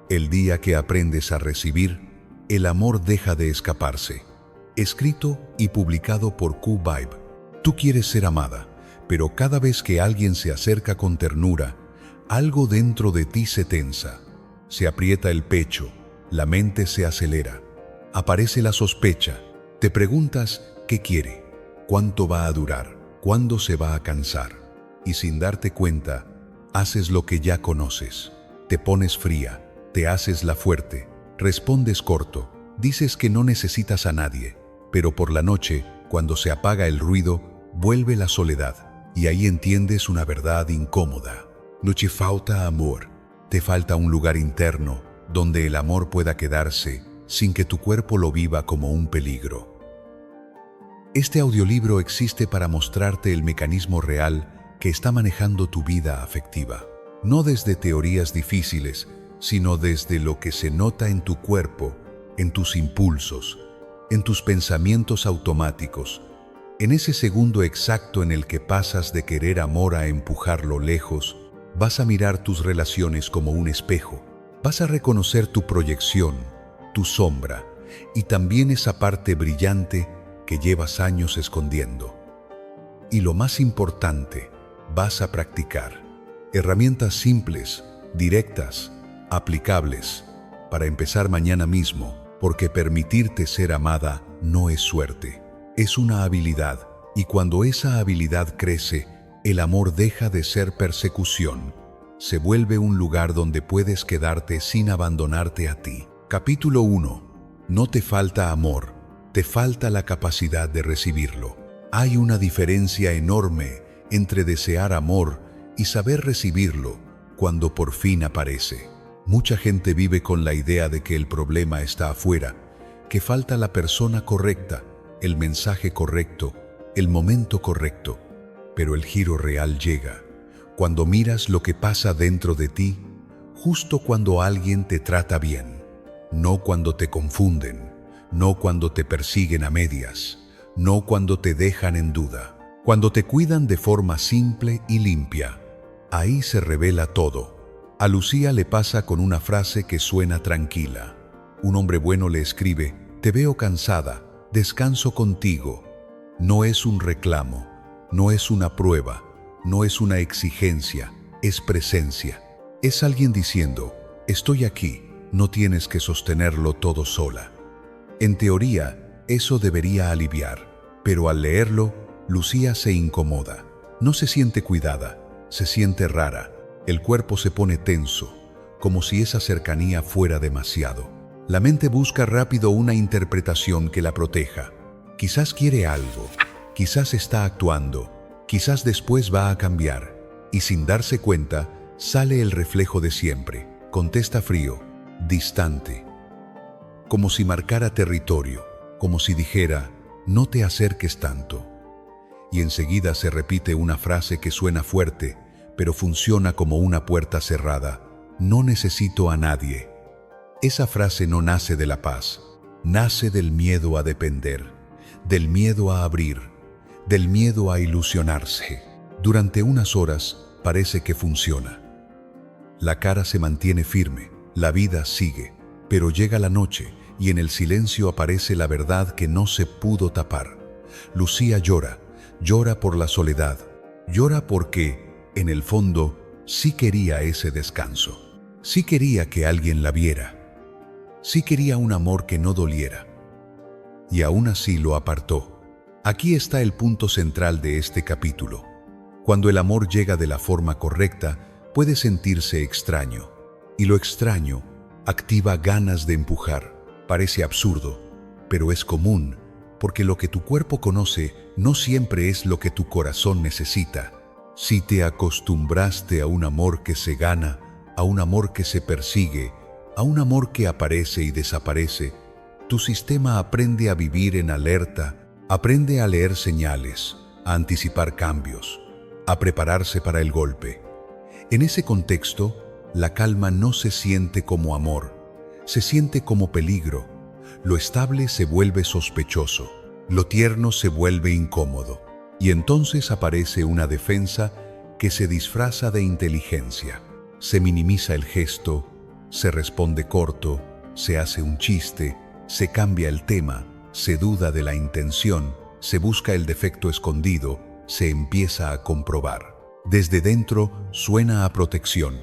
El día que aprendes a recibir, el amor deja de escaparse. Escrito y publicado por Q-Vibe. Tú quieres ser amada, pero cada vez que alguien se acerca con ternura, algo dentro de ti se tensa. Se aprieta el pecho, la mente se acelera. Aparece la sospecha. Te preguntas qué quiere, cuánto va a durar, cuándo se va a cansar. Y sin darte cuenta, haces lo que ya conoces. Te pones fría, te haces la fuerte, respondes corto, dices que no necesitas a nadie. Pero por la noche, cuando se apaga el ruido, vuelve la soledad. Y ahí entiendes una verdad incómoda. No te falta amor. Te falta un lugar interno donde el amor pueda quedarse sin que tu cuerpo lo viva como un peligro. Este audiolibro existe para mostrarte el mecanismo real que está manejando tu vida afectiva. No desde teorías difíciles, sino desde lo que se nota en tu cuerpo, en tus impulsos, en tus pensamientos automáticos, en ese segundo exacto en el que pasas de querer amor a empujarlo lejos. Vas a mirar tus relaciones como un espejo. Vas a reconocer tu proyección, tu sombra y también esa parte brillante que llevas años escondiendo. Y lo más importante, vas a practicar herramientas simples, directas, aplicables, para empezar mañana mismo, porque permitirte ser amada no es suerte, es una habilidad, y cuando esa habilidad crece, el amor deja de ser persecución, se vuelve un lugar donde puedes quedarte sin abandonarte a ti. Capítulo 1. No te falta amor, te falta la capacidad de recibirlo. Hay una diferencia enorme entre desear amor y saber recibirlo cuando por fin aparece. Mucha gente vive con la idea de que el problema está afuera, que falta la persona correcta, el mensaje correcto, el momento correcto. Pero el giro real llega cuando miras lo que pasa dentro de ti, justo cuando alguien te trata bien, no cuando te confunden, no cuando te persiguen a medias, no cuando te dejan en duda, cuando te cuidan de forma simple y limpia. Ahí se revela todo. A Lucía le pasa con una frase que suena tranquila. Un hombre bueno le escribe: te veo cansada, descanso contigo. No es un reclamo, no es una prueba, no es una exigencia, es presencia. Es alguien diciendo: estoy aquí, no tienes que sostenerlo todo sola. En teoría, eso debería aliviar, pero al leerlo, Lucía se incomoda. No se siente cuidada, se siente rara. El cuerpo se pone tenso, como si esa cercanía fuera demasiado. La mente busca rápido una interpretación que la proteja. Quizás quiere algo, quizás está actuando, quizás después va a cambiar. Y sin darse cuenta, sale el reflejo de siempre. Contesta frío, distante. Como si marcara territorio, como si dijera: no te acerques tanto. Y enseguida se repite una frase que suena fuerte, pero funciona como una puerta cerrada: no necesito a nadie. Esa frase no nace de la paz, nace del miedo a depender, del miedo a abrir, del miedo a ilusionarse. Durante unas horas parece que funciona. La cara se mantiene firme, la vida sigue, pero llega la noche y en el silencio aparece la verdad que no se pudo tapar. Lucía llora, llora por la soledad, llora porque, en el fondo, sí quería ese descanso. Sí quería que alguien la viera. Sí quería un amor que no doliera. Y aún así lo apartó. Aquí está el punto central de este capítulo. Cuando el amor llega de la forma correcta, puede sentirse extraño. Y lo extraño activa ganas de empujar. Parece absurdo, pero es común, porque lo que tu cuerpo conoce no siempre es lo que tu corazón necesita. Si te acostumbraste a un amor que se gana, a un amor que se persigue, a un amor que aparece y desaparece, tu sistema aprende a vivir en alerta, aprende a leer señales, a anticipar cambios, a prepararse para el golpe. En ese contexto, la calma no se siente como amor, se siente como peligro. Lo estable se vuelve sospechoso, lo tierno se vuelve incómodo. Y entonces aparece una defensa que se disfraza de inteligencia. Se minimiza el gesto, Se responde corto, se hace un chiste, se cambia el tema, se duda de la intención, se busca el defecto escondido, se empieza a comprobar. Desde dentro suena a protección,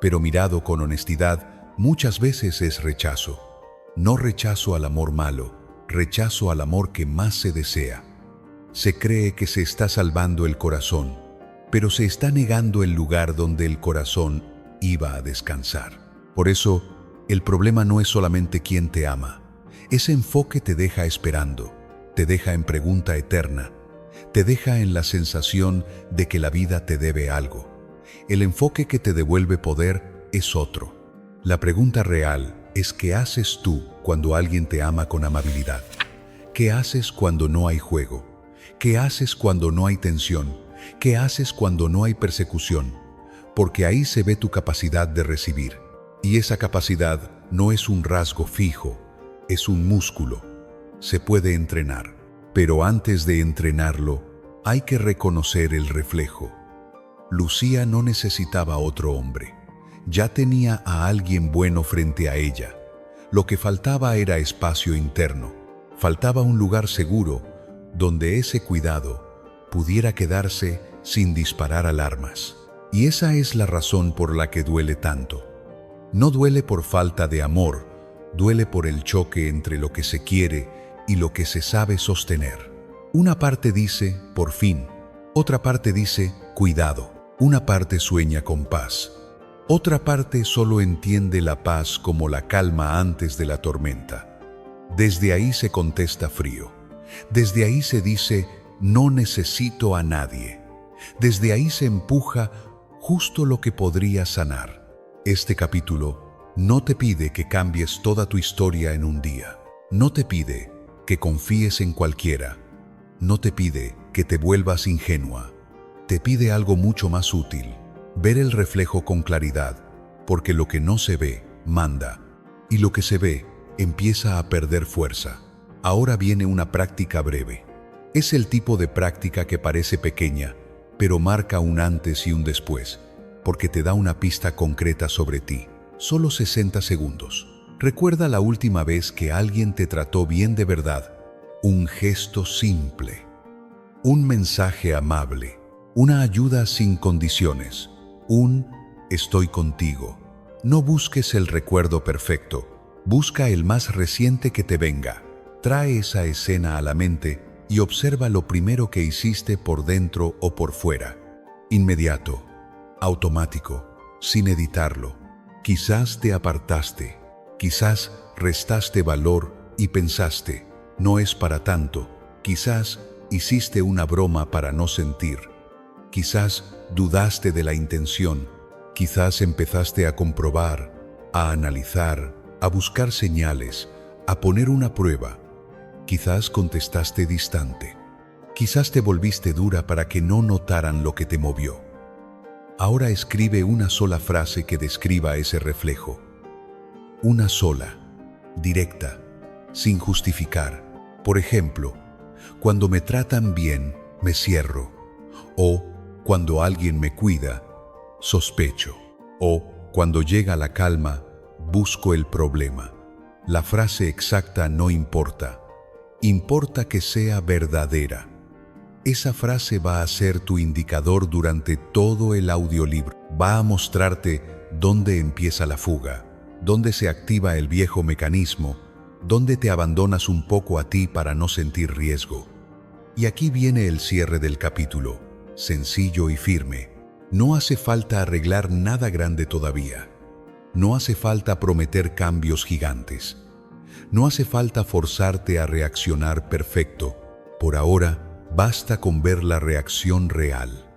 pero mirado con honestidad, muchas veces es rechazo. No rechazo al amor malo, rechazo al amor que más se desea. Se cree que se está salvando el corazón, pero se está negando el lugar donde el corazón iba a descansar. Por eso, el problema no es solamente quién te ama. Ese enfoque te deja esperando, te deja en pregunta eterna, te deja en la sensación de que la vida te debe algo. El enfoque que te devuelve poder es otro. La pregunta real es ¿qué haces tú cuando alguien te ama con amabilidad? ¿Qué haces cuando no hay juego? ¿Qué haces cuando no hay tensión? ¿Qué haces cuando no hay persecución? Porque ahí se ve tu capacidad de recibir. Y esa capacidad no es un rasgo fijo, es un músculo. Se puede entrenar. Pero antes de entrenarlo, hay que reconocer el reflejo. Lucía no necesitaba otro hombre. Ya tenía a alguien bueno frente a ella. Lo que faltaba era espacio interno. Faltaba un lugar seguro donde ese cuidado pudiera quedarse sin disparar alarmas. Y esa es la razón por la que duele tanto. No duele por falta de amor, duele por el choque entre lo que se quiere y lo que se sabe sostener. Una parte dice, por fin. Otra parte dice, cuidado. Una parte sueña con paz. Otra parte solo entiende la paz como la calma antes de la tormenta. Desde ahí se contesta frío. Desde ahí se dice, no necesito a nadie. Desde ahí se empuja justo lo que podría sanar. Este capítulo no te pide que cambies toda tu historia en un día. No te pide que confíes en cualquiera. No te pide que te vuelvas ingenua. Te pide algo mucho más útil. Ver el reflejo con claridad, porque lo que no se ve, manda. Y lo que se ve, empieza a perder fuerza. Ahora viene una práctica breve. Es el tipo de práctica que parece pequeña, pero marca un antes y un después, porque te da una pista concreta sobre ti. Solo 60 segundos. Recuerda la última vez que alguien te trató bien de verdad. Un gesto simple. Un mensaje amable. Una ayuda sin condiciones. Un estoy contigo. No busques el recuerdo perfecto. Busca el más reciente que te venga. Trae esa escena a la mente y observa lo primero que hiciste por dentro o por fuera. Inmediato. Automático, sin editarlo. Quizás te apartaste, quizás restaste valor y pensaste, no es para tanto. Quizás hiciste una broma para no sentir. Quizás dudaste de la intención. Quizás empezaste a comprobar, a analizar, a buscar señales, a poner una prueba. Quizás contestaste distante. Quizás te volviste dura para que no notaran lo que te movió. Ahora escribe una sola frase que describa ese reflejo. Una sola, directa, sin justificar. Por ejemplo, cuando me tratan bien, me cierro. O cuando alguien me cuida, sospecho. O cuando llega la calma, busco el problema. La frase exacta no importa. Importa que sea verdadera. Esa frase va a ser tu indicador durante todo el audiolibro. Va a mostrarte dónde empieza la fuga, dónde se activa el viejo mecanismo, dónde te abandonas un poco a ti para no sentir riesgo. Y aquí viene el cierre del capítulo, sencillo y firme. No hace falta arreglar nada grande todavía. No hace falta prometer cambios gigantes. No hace falta forzarte a reaccionar perfecto. Por ahora, basta con ver la reacción real.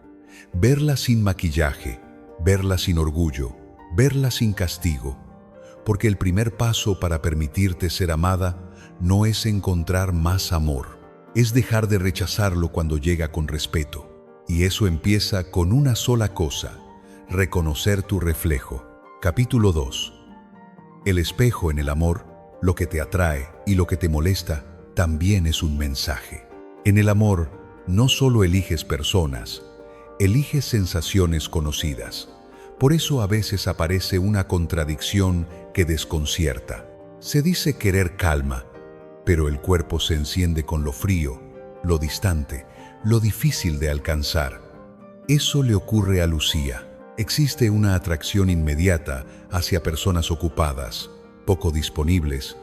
Verla sin maquillaje, verla sin orgullo, verla sin castigo. Porque el primer paso para permitirte ser amada no es encontrar más amor. Es dejar de rechazarlo cuando llega con respeto. Y eso empieza con una sola cosa: reconocer tu reflejo. Capítulo 2. El espejo en el amor, lo que te atrae y lo que te molesta, también es un mensaje. En el amor, no solo eliges personas, eliges sensaciones conocidas. Por eso a veces aparece una contradicción que desconcierta. Se dice querer calma, pero el cuerpo se enciende con lo frío, lo distante, lo difícil de alcanzar. Eso le ocurre a Lucía. Existe una atracción inmediata hacia personas ocupadas, poco disponibles,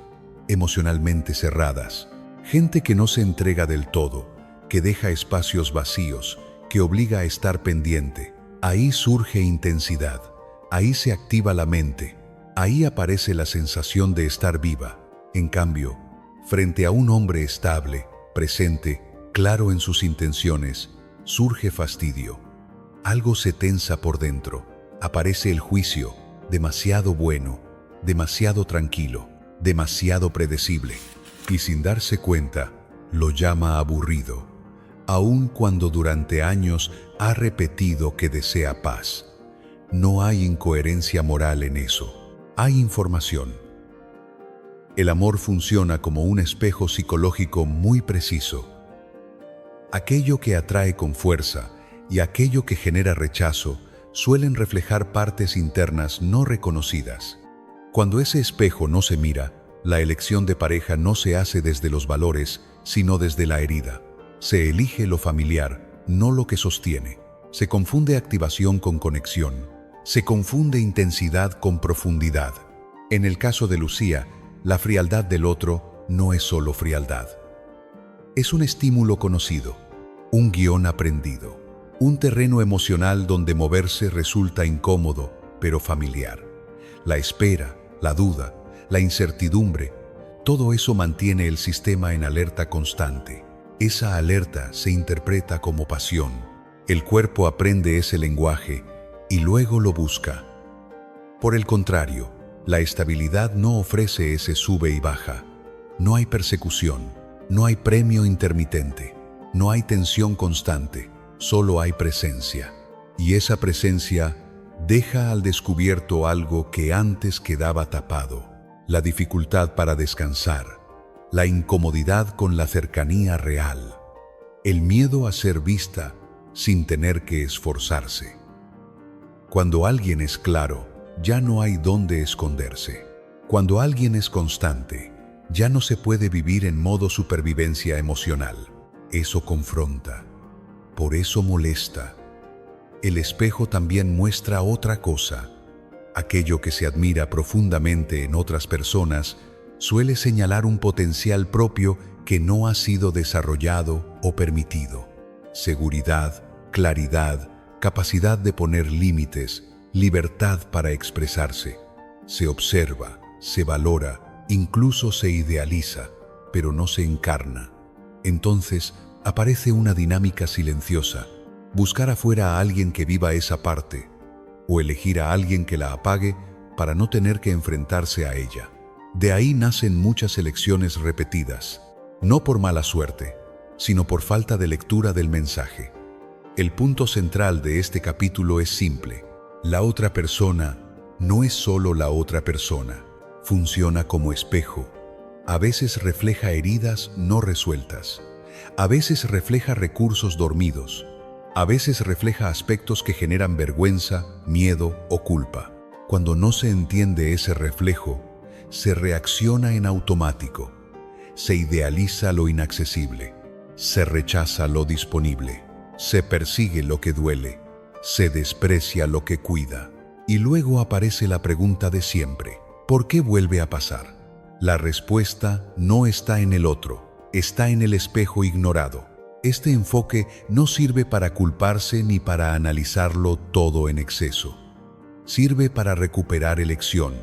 emocionalmente cerradas. Gente que no se entrega del todo, que deja espacios vacíos, que obliga a estar pendiente. Ahí surge intensidad, ahí se activa la mente, ahí aparece la sensación de estar viva. En cambio, frente a un hombre estable, presente, claro en sus intenciones, surge fastidio. Algo se tensa por dentro, aparece el juicio, demasiado bueno, demasiado tranquilo, demasiado predecible. Y sin darse cuenta, lo llama aburrido, aun cuando durante años ha repetido que desea paz. No hay incoherencia moral en eso, hay información. El amor funciona como un espejo psicológico muy preciso. Aquello que atrae con fuerza y aquello que genera rechazo suelen reflejar partes internas no reconocidas. Cuando ese espejo no se mira, la elección de pareja no se hace desde los valores, sino desde la herida. Se elige lo familiar, no lo que sostiene. Se confunde activación con conexión. Se confunde intensidad con profundidad. En el caso de Lucía, la frialdad del otro no es solo frialdad. Es un estímulo conocido, un guión aprendido, un terreno emocional donde moverse resulta incómodo, pero familiar. La espera, la duda, la incertidumbre, todo eso mantiene el sistema en alerta constante. Esa alerta se interpreta como pasión. El cuerpo aprende ese lenguaje y luego lo busca. Por el contrario, la estabilidad no ofrece ese sube y baja. No hay persecución, no hay premio intermitente, no hay tensión constante, solo hay presencia. Y esa presencia deja al descubierto algo que antes quedaba tapado: la dificultad para descansar, la incomodidad con la cercanía real, el miedo a ser vista sin tener que esforzarse. Cuando alguien es claro, ya no hay dónde esconderse. Cuando alguien es constante, ya no se puede vivir en modo supervivencia emocional. Eso confronta, por eso molesta. El espejo también muestra otra cosa. Aquello que se admira profundamente en otras personas suele señalar un potencial propio que no ha sido desarrollado o permitido. Seguridad, claridad, capacidad de poner límites, libertad para expresarse. Se observa, se valora, incluso se idealiza, pero no se encarna. Entonces aparece una dinámica silenciosa: buscar afuera a alguien que viva esa parte, o elegir a alguien que la apague para no tener que enfrentarse a ella. De ahí nacen muchas elecciones repetidas, no por mala suerte, sino por falta de lectura del mensaje. El punto central de este capítulo es simple: la otra persona no es solo la otra persona, funciona como espejo. A veces refleja heridas no resueltas, a veces refleja recursos dormidos, a veces refleja aspectos que generan vergüenza, miedo o culpa. Cuando no se entiende ese reflejo, se reacciona en automático. Se idealiza lo inaccesible, se rechaza lo disponible, se persigue lo que duele, se desprecia lo que cuida. Y luego aparece la pregunta de siempre: ¿por qué vuelve a pasar? La respuesta no está en el otro, está en el espejo ignorado. Este enfoque no sirve para culparse ni para analizarlo todo en exceso. Sirve para recuperar elección,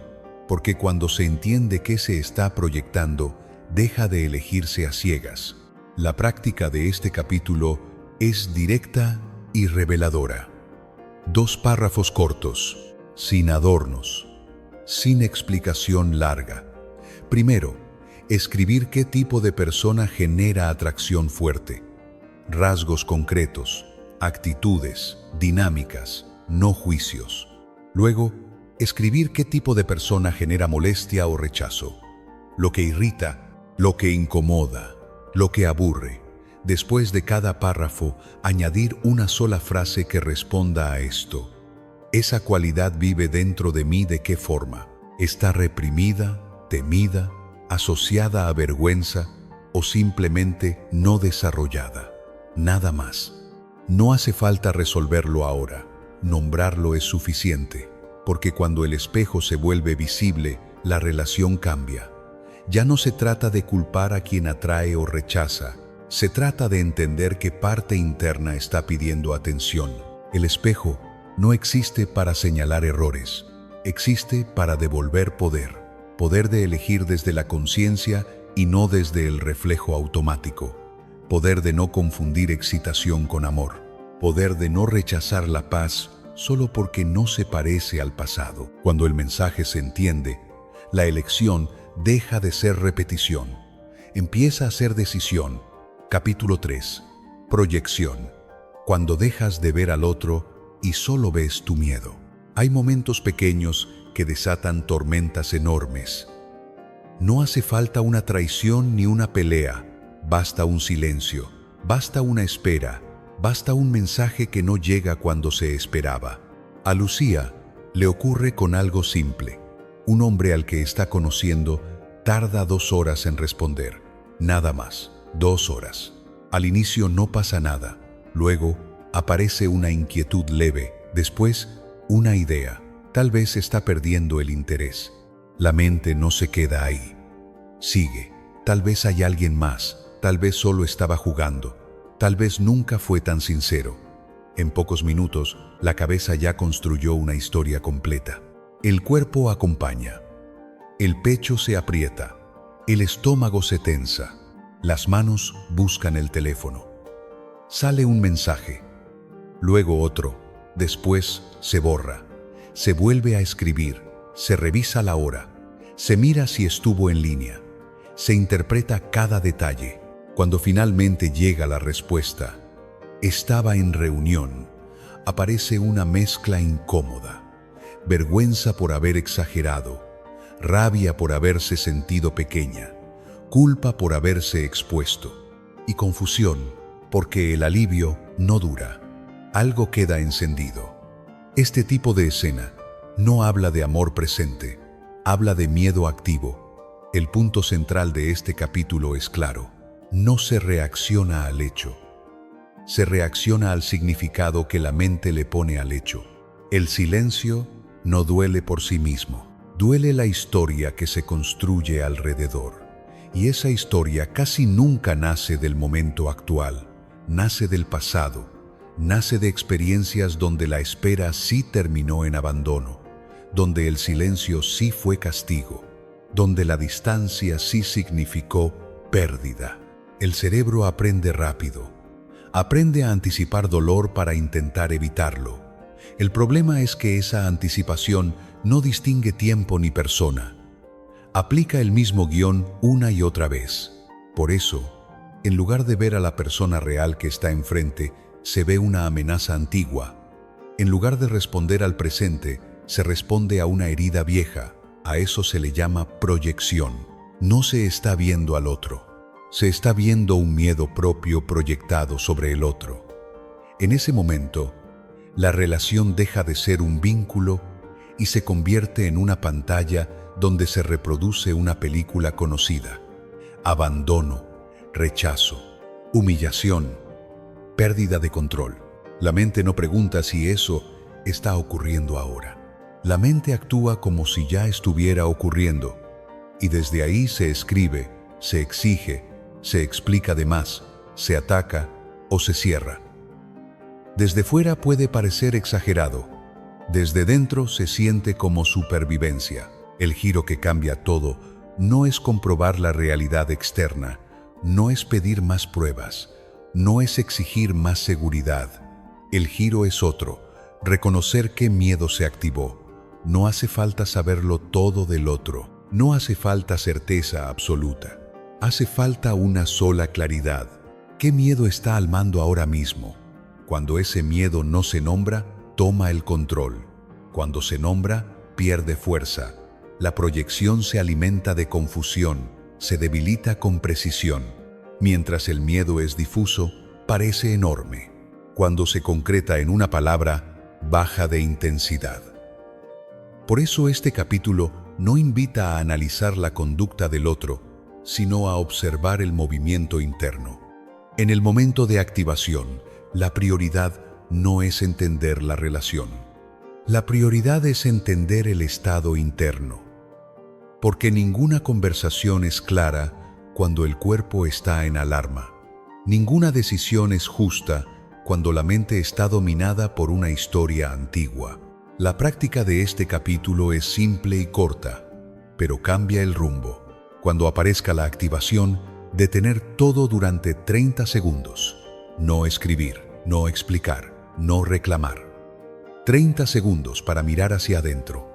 porque cuando se entiende qué se está proyectando, deja de elegirse a ciegas. La práctica de este capítulo es directa y reveladora. 2 párrafos cortos, sin adornos, sin explicación larga. Primero, escribir qué tipo de persona genera atracción fuerte. Rasgos concretos, actitudes, dinámicas, no juicios. Luego, escribir qué tipo de persona genera molestia o rechazo. Lo que irrita, lo que incomoda, lo que aburre. Después de cada párrafo, añadir una sola frase que responda a esto. Esa cualidad vive dentro de mí. ¿De qué forma? ¿Está reprimida, temida, asociada a vergüenza o simplemente no desarrollada? Nada más. No hace falta resolverlo ahora. Nombrarlo es suficiente, porque cuando el espejo se vuelve visible, la relación cambia. Ya no se trata de culpar a quien atrae o rechaza. Se trata de entender qué parte interna está pidiendo atención. El espejo no existe para señalar errores. Existe para devolver poder. Poder de elegir desde la conciencia y no desde el reflejo automático. Poder de no confundir excitación con amor. Poder de no rechazar la paz solo porque no se parece al pasado. Cuando el mensaje se entiende, la elección deja de ser repetición. Empieza a ser decisión. Capítulo 3. Proyección. Cuando dejas de ver al otro y solo ves tu miedo. Hay momentos pequeños que desatan tormentas enormes. No hace falta una traición ni una pelea. Basta un silencio, basta una espera, basta un mensaje que no llega cuando se esperaba. A Lucía le ocurre con algo simple. Un hombre al que está conociendo tarda 2 horas en responder. Nada más, 2 horas. Al inicio no pasa nada. Luego aparece una inquietud leve. Después, una idea. Tal vez está perdiendo el interés. La mente no se queda ahí. Sigue. Tal vez hay alguien más. Tal vez solo estaba jugando. Tal vez nunca fue tan sincero. En pocos minutos, la cabeza ya construyó una historia completa. El cuerpo acompaña. El pecho se aprieta. El estómago se tensa. Las manos buscan el teléfono. Sale un mensaje. Luego otro. Después se borra. Se vuelve a escribir. Se revisa la hora. Se mira si estuvo en línea. Se interpreta cada detalle. Cuando finalmente llega la respuesta, estaba en reunión, aparece una mezcla incómoda. Vergüenza por haber exagerado, rabia por haberse sentido pequeña, culpa por haberse expuesto y confusión porque el alivio no dura. Algo queda encendido. Este tipo de escena no habla de amor presente, habla de miedo activo. El punto central de este capítulo es claro. No se reacciona al hecho. Se reacciona al significado que la mente le pone al hecho. El silencio no duele por sí mismo. Duele la historia que se construye alrededor. Y esa historia casi nunca nace del momento actual. Nace del pasado. Nace de experiencias donde la espera sí terminó en abandono. Donde el silencio sí fue castigo. Donde la distancia sí significó pérdida. El cerebro aprende rápido. Aprende a anticipar dolor para intentar evitarlo. El problema es que esa anticipación no distingue tiempo ni persona. Aplica el mismo guión una y otra vez. Por eso, en lugar de ver a la persona real que está enfrente, se ve una amenaza antigua. En lugar de responder al presente, se responde a una herida vieja. A eso se le llama proyección. No se está viendo al otro. Se está viendo un miedo propio proyectado sobre el otro. En ese momento, la relación deja de ser un vínculo y se convierte en una pantalla donde se reproduce una película conocida. Abandono, rechazo, humillación, pérdida de control. La mente no pregunta si eso está ocurriendo ahora. La mente actúa como si ya estuviera ocurriendo, y desde ahí se escribe, se exige, se explica de más, se ataca o se cierra. Desde fuera puede parecer exagerado. Desde dentro se siente como supervivencia. El giro que cambia todo no es comprobar la realidad externa, no es pedir más pruebas, no es exigir más seguridad. El giro es otro, reconocer qué miedo se activó. No hace falta saberlo todo del otro, no hace falta certeza absoluta. Hace falta una sola claridad. ¿Qué miedo está al mando ahora mismo? Cuando ese miedo no se nombra, toma el control. Cuando se nombra, pierde fuerza. La proyección se alimenta de confusión, se debilita con precisión. Mientras el miedo es difuso, parece enorme. Cuando se concreta en una palabra, baja de intensidad. Por eso este capítulo no invita a analizar la conducta del otro, sino a observar el movimiento interno. En el momento de activación, la prioridad no es entender la relación. La prioridad es entender el estado interno. Porque ninguna conversación es clara cuando el cuerpo está en alarma. Ninguna decisión es justa cuando la mente está dominada por una historia antigua. La práctica de este capítulo es simple y corta, pero cambia el rumbo. Cuando aparezca la activación, detener todo durante 30 segundos. No escribir, no explicar, no reclamar. 30 segundos para mirar hacia adentro.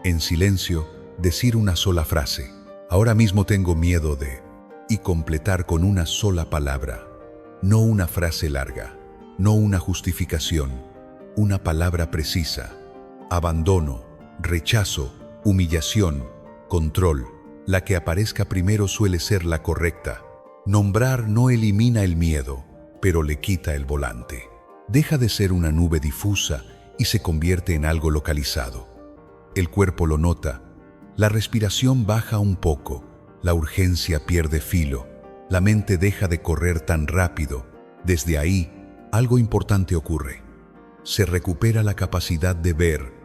En silencio, decir una sola frase. Ahora mismo tengo miedo de... y completar con una sola palabra. No una frase larga, no una justificación, una palabra precisa. Abandono, rechazo, humillación, control. La que aparezca primero suele ser la correcta. Nombrar no elimina el miedo, pero le quita el volante. Deja de ser una nube difusa y se convierte en algo localizado. El cuerpo lo nota, la respiración baja un poco, la urgencia pierde filo, la mente deja de correr tan rápido. Desde ahí, algo importante ocurre. Se recupera la capacidad de ver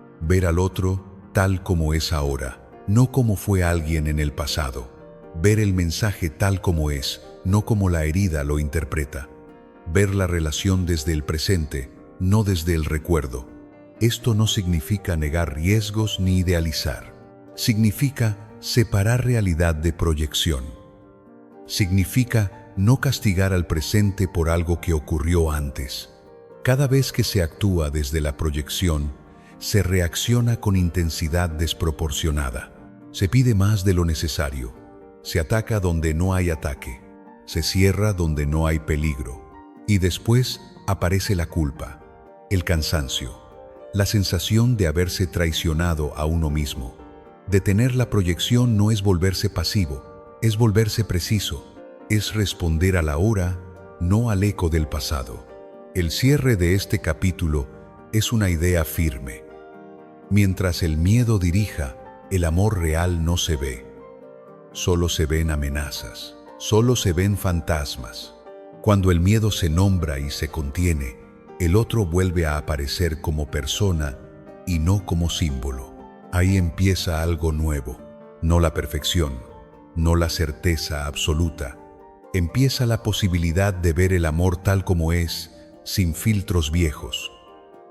al otro tal como es ahora. No como fue alguien en el pasado. Ver el mensaje tal como es, no como la herida lo interpreta. Ver la relación desde el presente, no desde el recuerdo. Esto no significa negar riesgos ni idealizar. Significa separar realidad de proyección. Significa no castigar al presente por algo que ocurrió antes. Cada vez que se actúa desde la proyección, se reacciona con intensidad desproporcionada. Se pide más de lo necesario. Se ataca donde no hay ataque. Se cierra donde no hay peligro. Y después aparece la culpa, el cansancio, la sensación de haberse traicionado a uno mismo. Detener la proyección no es volverse pasivo, es volverse preciso. Es responder a la hora, no al eco del pasado. El cierre de este capítulo es una idea firme. Mientras el miedo dirija, el amor real no se ve. Solo se ven amenazas, solo se ven fantasmas. Cuando el miedo se nombra y se contiene, el otro vuelve a aparecer como persona y no como símbolo. Ahí empieza algo nuevo, no la perfección, no la certeza absoluta. Empieza la posibilidad de ver el amor tal como es, sin filtros viejos.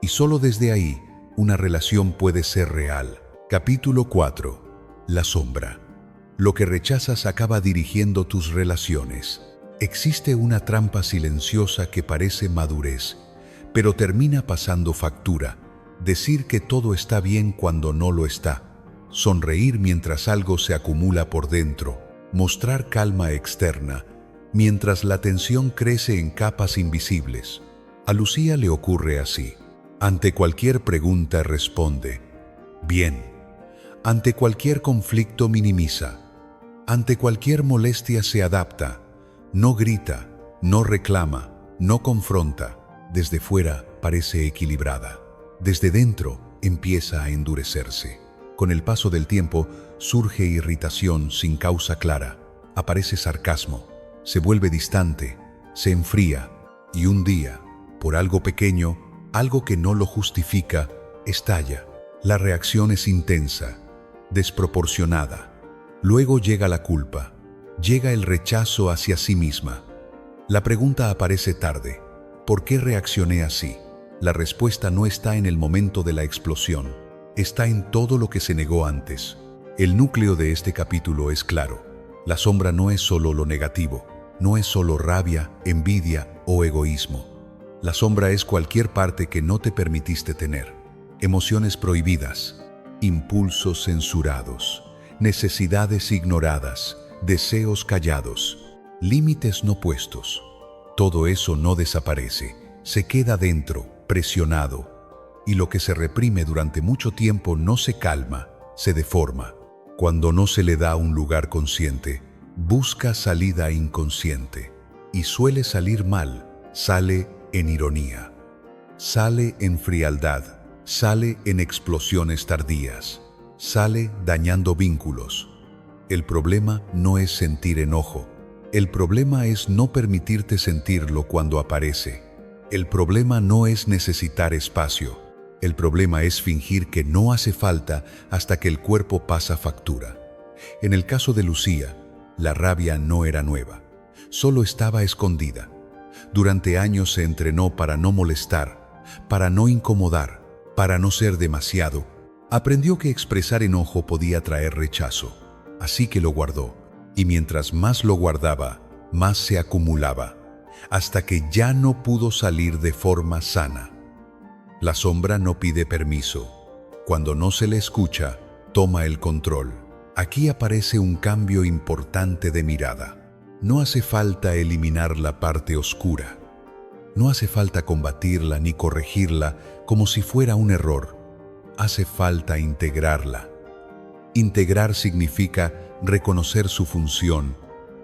Y solo desde ahí, una relación puede ser real. Capítulo 4. La sombra. Lo que rechazas acaba dirigiendo tus relaciones. Existe una trampa silenciosa que parece madurez, pero termina pasando factura. Decir que todo está bien cuando no lo está. Sonreír mientras algo se acumula por dentro. Mostrar calma externa, mientras la tensión crece en capas invisibles. A Lucía le ocurre así. Ante cualquier pregunta responde, bien. Ante cualquier conflicto minimiza. Ante cualquier molestia se adapta. No grita, no reclama, no confronta. Desde fuera parece equilibrada. Desde dentro empieza a endurecerse. Con el paso del tiempo surge irritación sin causa clara. Aparece sarcasmo. Se vuelve distante. Se enfría. Y un día, por algo pequeño, algo que no lo justifica, estalla. La reacción es intensa, desproporcionada. Luego llega la culpa, llega el rechazo hacia sí misma. La pregunta aparece tarde. ¿Por qué reaccioné así? La respuesta no está en el momento de la explosión, está en todo lo que se negó antes. El núcleo de este capítulo es claro. La sombra no es solo lo negativo, no es solo rabia, envidia o egoísmo. La sombra es cualquier parte que no te permitiste tener. Emociones prohibidas, impulsos censurados, necesidades ignoradas, deseos callados, límites no puestos. Todo eso no desaparece, se queda dentro, presionado. Y lo que se reprime durante mucho tiempo no se calma, se deforma. Cuando no se le da un lugar consciente, busca salida inconsciente. Y suele salir mal, sale en ironía. sale en frialdad, sale en explosiones tardías, sale dañando vínculos. El problema no es sentir enojo. El problema es no permitirte sentirlo cuando aparece. El problema no es necesitar espacio. El problema es fingir que no hace falta hasta que el cuerpo pasa factura. En el caso de Lucía, la rabia no era nueva, solo estaba escondida. Durante años se entrenó para no molestar, para no incomodar, para no ser demasiado. Aprendió que expresar enojo podía traer rechazo, así que lo guardó. Y mientras más lo guardaba, más se acumulaba, hasta que ya no pudo salir de forma sana. La sombra no pide permiso. Cuando no se le escucha, toma el control. Aquí aparece un cambio importante de mirada. No hace falta eliminar la parte oscura. No hace falta combatirla ni corregirla como si fuera un error. Hace falta integrarla. Integrar significa reconocer su función,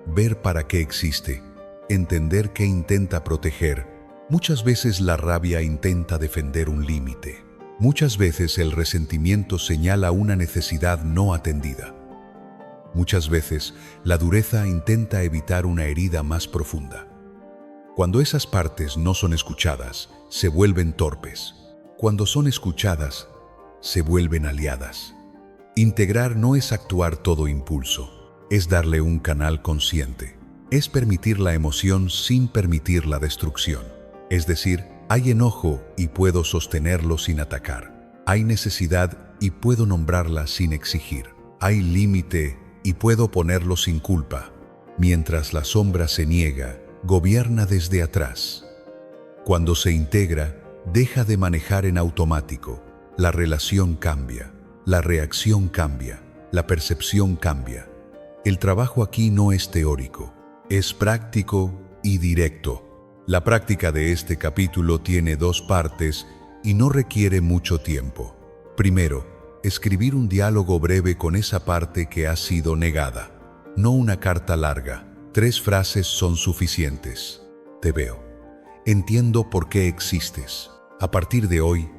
ver para qué existe, entender qué intenta proteger. Muchas veces la rabia intenta defender un límite. Muchas veces el resentimiento señala una necesidad no atendida. Muchas veces la dureza intenta evitar una herida más profunda. Cuando esas partes no son escuchadas, se vuelven torpes. Cuando son escuchadas, se vuelven aliadas. Integrar no es actuar todo impulso, es darle un canal consciente. Es permitir la emoción sin permitir la destrucción. Es decir, hay enojo y puedo sostenerlo sin atacar. Hay necesidad y puedo nombrarla sin exigir. Hay límite y puedo ponerlo sin culpa. Mientras la sombra se niega, gobierna desde atrás. Cuando se integra, deja de manejar en automático. La relación cambia. La reacción cambia, la percepción cambia. El trabajo aquí no es teórico, es práctico y directo. La práctica de este capítulo tiene 2 partes y no requiere mucho tiempo. Primero, escribir un diálogo breve con esa parte que ha sido negada. No una carta larga, 3 frases son suficientes. Te veo. Entiendo por qué existes. A partir de hoy,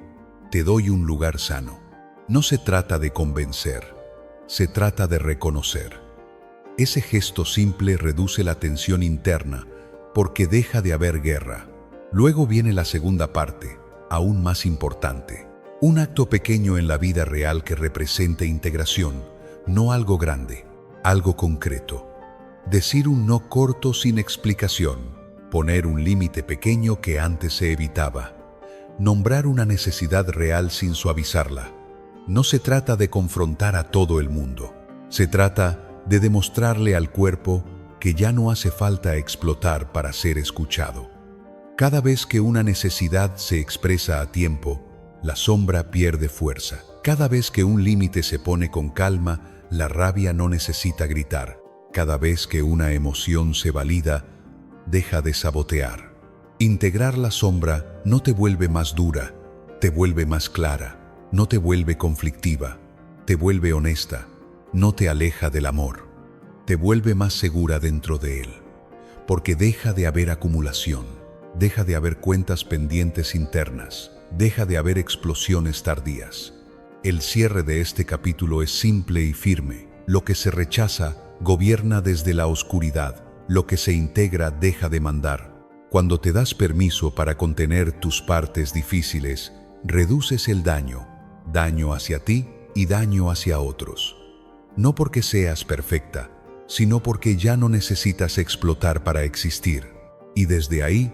te doy un lugar sano. No se trata de convencer, se trata de reconocer. Ese gesto simple reduce la tensión interna porque deja de haber guerra. Luego viene la segunda parte, aún más importante. Un acto pequeño en la vida real que represente integración, no algo grande, algo concreto. Decir un no corto sin explicación, poner un límite pequeño que antes se evitaba, nombrar una necesidad real sin suavizarla. No se trata de confrontar a todo el mundo. Se trata de demostrarle al cuerpo que ya no hace falta explotar para ser escuchado. Cada vez que una necesidad se expresa a tiempo, la sombra pierde fuerza. Cada vez que un límite se pone con calma, la rabia no necesita gritar. Cada vez que una emoción se valida, deja de sabotear. Integrar la sombra no te vuelve más dura, te vuelve más clara. No te vuelve conflictiva, te vuelve honesta, no te aleja del amor, te vuelve más segura dentro de él, porque deja de haber acumulación, deja de haber cuentas pendientes internas, deja de haber explosiones tardías. El cierre de este capítulo es simple y firme. Lo que se rechaza gobierna desde la oscuridad, lo que se integra deja de mandar. Cuando te das permiso para contener tus partes difíciles, reduces el daño hacia ti y daño hacia otros. No porque seas perfecta, sino porque ya no necesitas explotar para existir. Y desde ahí,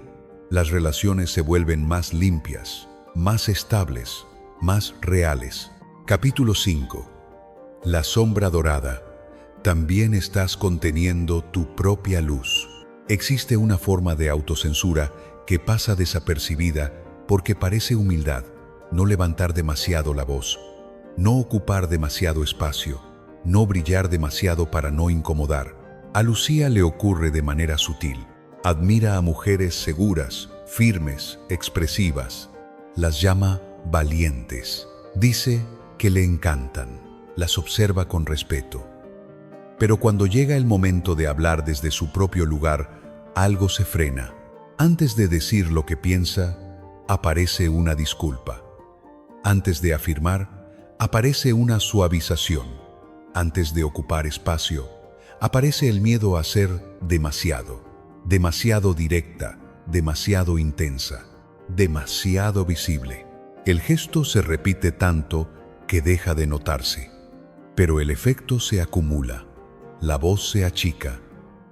las relaciones se vuelven más limpias, más estables, más reales. Capítulo 5. La sombra dorada. También estás conteniendo tu propia luz. Existe una forma de autocensura que pasa desapercibida porque parece humildad. No levantar demasiado la voz, no ocupar demasiado espacio, no brillar demasiado para no incomodar. A Lucía le ocurre de manera sutil. Admira a mujeres seguras, firmes, expresivas. Las llama valientes. Dice que le encantan. Las observa con respeto. Pero cuando llega el momento de hablar desde su propio lugar, algo se frena. Antes de decir lo que piensa, aparece una disculpa. Antes de afirmar, aparece una suavización. Antes de ocupar espacio, aparece el miedo a ser demasiado, demasiado directa, demasiado intensa, demasiado visible. El gesto se repite tanto que deja de notarse, pero el efecto se acumula, la voz se achica,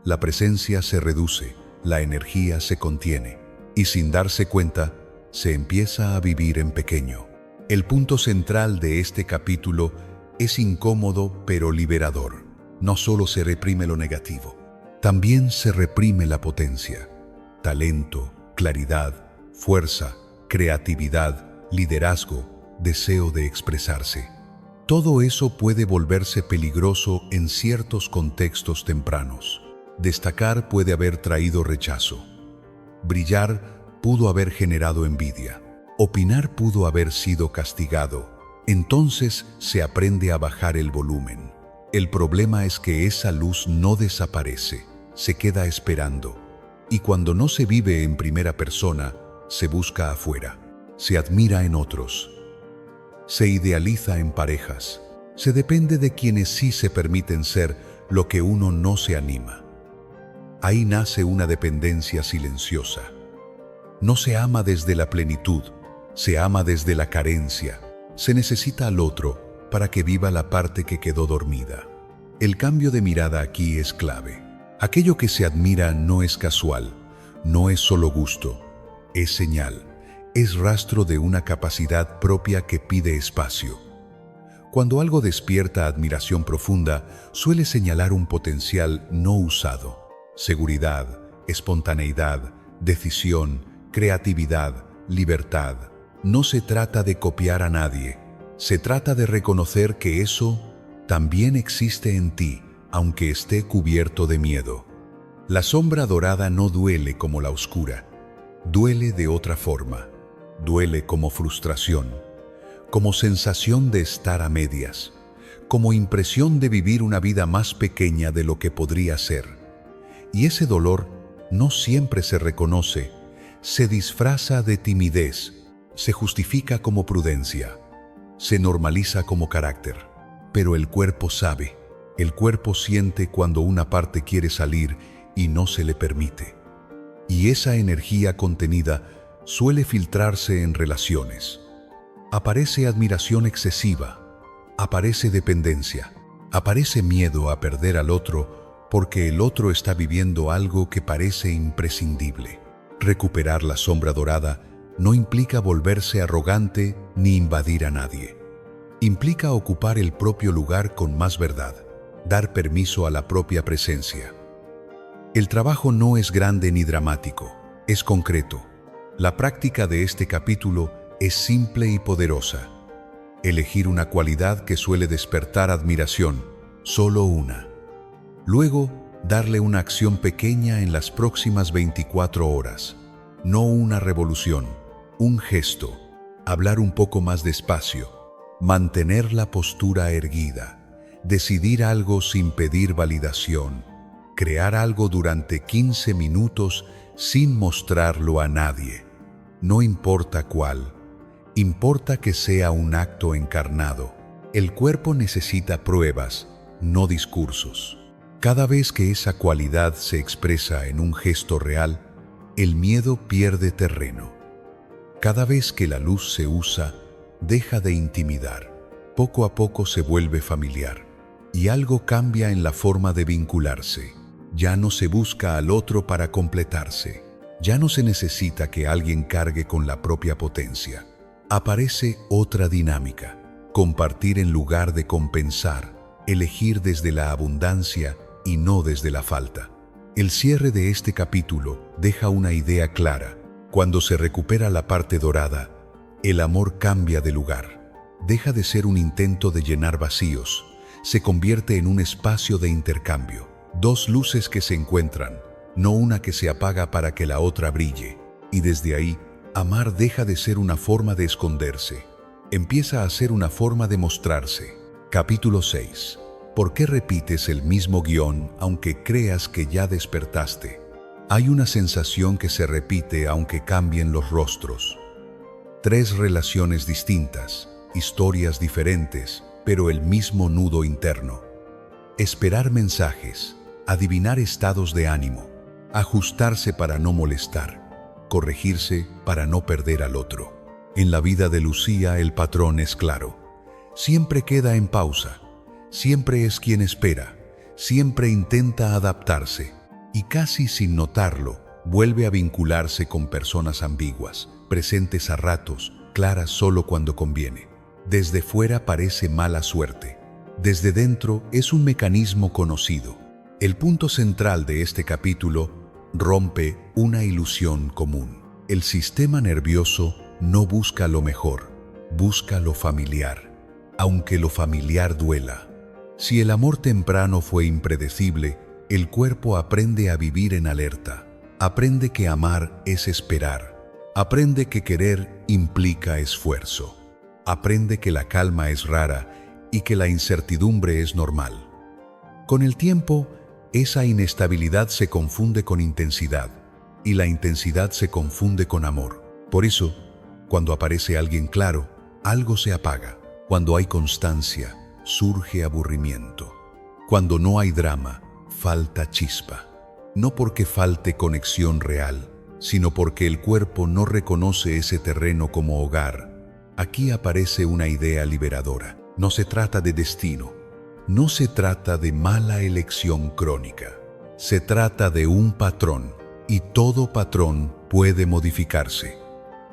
la presencia se reduce, la energía se contiene, y sin darse cuenta, se empieza a vivir en pequeño. El punto central de este capítulo es incómodo pero liberador. No solo se reprime lo negativo, también se reprime la potencia, talento, claridad, fuerza, creatividad, liderazgo, deseo de expresarse. Todo eso puede volverse peligroso en ciertos contextos tempranos. Destacar puede haber traído rechazo. Brillar pudo haber generado envidia. Opinar pudo haber sido castigado. Entonces se aprende a bajar el volumen. El problema es que esa luz no desaparece, se queda esperando. Y cuando no se vive en primera persona, se busca afuera, se admira en otros, se idealiza en parejas, se depende de quienes sí se permiten ser lo que uno no se anima. Ahí nace una dependencia silenciosa. No se ama desde la plenitud, se ama desde la carencia. Se necesita al otro para que viva la parte que quedó dormida. El cambio de mirada aquí es clave. Aquello que se admira no es casual, no es solo gusto, es señal, es rastro de una capacidad propia que pide espacio. Cuando algo despierta admiración profunda, suele señalar un potencial no usado. Seguridad, espontaneidad, decisión, creatividad, libertad. No se trata de copiar a nadie, se trata de reconocer que eso también existe en ti, aunque esté cubierto de miedo. La sombra dorada no duele como la oscura, duele de otra forma, duele como frustración, como sensación de estar a medias, como impresión de vivir una vida más pequeña de lo que podría ser. Y ese dolor no siempre se reconoce, se disfraza de timidez, se justifica como prudencia, se normaliza como carácter. Pero el cuerpo sabe, el cuerpo siente cuando una parte quiere salir y no se le permite. Y esa energía contenida suele filtrarse en relaciones. Aparece admiración excesiva, aparece dependencia, aparece miedo a perder al otro porque el otro está viviendo algo que parece imprescindible. Recuperar la sombra dorada no implica volverse arrogante ni invadir a nadie. Implica ocupar el propio lugar con más verdad, dar permiso a la propia presencia. El trabajo no es grande ni dramático, es concreto. La práctica de este capítulo es simple y poderosa. Elegir una cualidad que suele despertar admiración, solo una. Luego, darle una acción pequeña en las próximas 24 horas. No una revolución, un gesto, hablar un poco más despacio, mantener la postura erguida, decidir algo sin pedir validación, crear algo durante 15 minutos sin mostrarlo a nadie. No importa cuál, importa que sea un acto encarnado. El cuerpo necesita pruebas, no discursos. Cada vez que esa cualidad se expresa en un gesto real, el miedo pierde terreno. Cada vez que la luz se usa, deja de intimidar. Poco a poco se vuelve familiar. Y algo cambia en la forma de vincularse. Ya no se busca al otro para completarse. Ya no se necesita que alguien cargue con la propia potencia. Aparece otra dinámica. Compartir en lugar de compensar. Elegir desde la abundancia y no desde la falta. El cierre de este capítulo deja una idea clara. Cuando se recupera la parte dorada, el amor cambia de lugar. Deja de ser un intento de llenar vacíos. Se convierte en un espacio de intercambio. Dos luces que se encuentran, no una que se apaga para que la otra brille. Y desde ahí, amar deja de ser una forma de esconderse. Empieza a ser una forma de mostrarse. Capítulo 6. ¿Por qué repites el mismo guión aunque creas que ya despertaste? Hay una sensación que se repite aunque cambien los rostros. 3 relaciones distintas, historias diferentes, pero el mismo nudo interno. Esperar mensajes, adivinar estados de ánimo, ajustarse para no molestar, corregirse para no perder al otro. En la vida de Lucía el patrón es claro. Siempre queda en pausa, siempre es quien espera, siempre intenta adaptarse y casi sin notarlo, vuelve a vincularse con personas ambiguas, presentes a ratos, claras solo cuando conviene. Desde fuera parece mala suerte. Desde dentro es un mecanismo conocido. El punto central de este capítulo rompe una ilusión común. El sistema nervioso no busca lo mejor, busca lo familiar, aunque lo familiar duela. Si el amor temprano fue impredecible, el cuerpo aprende a vivir en alerta. Aprende que amar es esperar. Aprende que querer implica esfuerzo. Aprende que la calma es rara y que la incertidumbre es normal. Con el tiempo, esa inestabilidad se confunde con intensidad y la intensidad se confunde con amor. Por eso, cuando aparece alguien claro, algo se apaga. Cuando hay constancia, surge aburrimiento. Cuando no hay drama, falta chispa. No porque falte conexión real, sino porque el cuerpo no reconoce ese terreno como hogar. Aquí aparece una idea liberadora. No se trata de destino. No se trata de mala elección crónica. Se trata de un patrón, y todo patrón puede modificarse.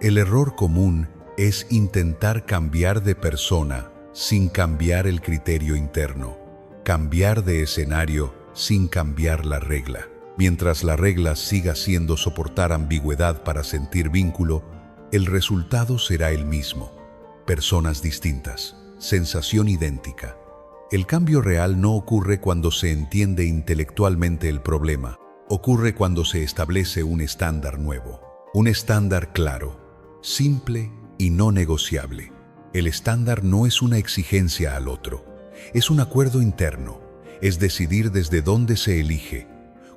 El error común es intentar cambiar de persona sin cambiar el criterio interno, cambiar de escenario sin cambiar la regla. Mientras la regla siga siendo soportar ambigüedad para sentir vínculo, el resultado será el mismo. Personas distintas, sensación idéntica. El cambio real no ocurre cuando se entiende intelectualmente el problema, ocurre cuando se establece un estándar nuevo, un estándar claro, simple y no negociable. El estándar no es una exigencia al otro, es un acuerdo interno, es decidir desde dónde se elige.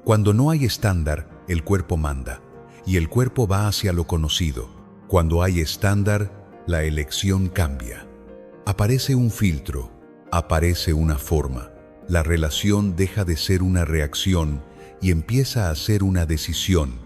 Cuando no hay estándar, el cuerpo manda, y el cuerpo va hacia lo conocido. Cuando hay estándar, la elección cambia. Aparece un filtro, aparece una forma. La relación deja de ser una reacción y empieza a ser una decisión.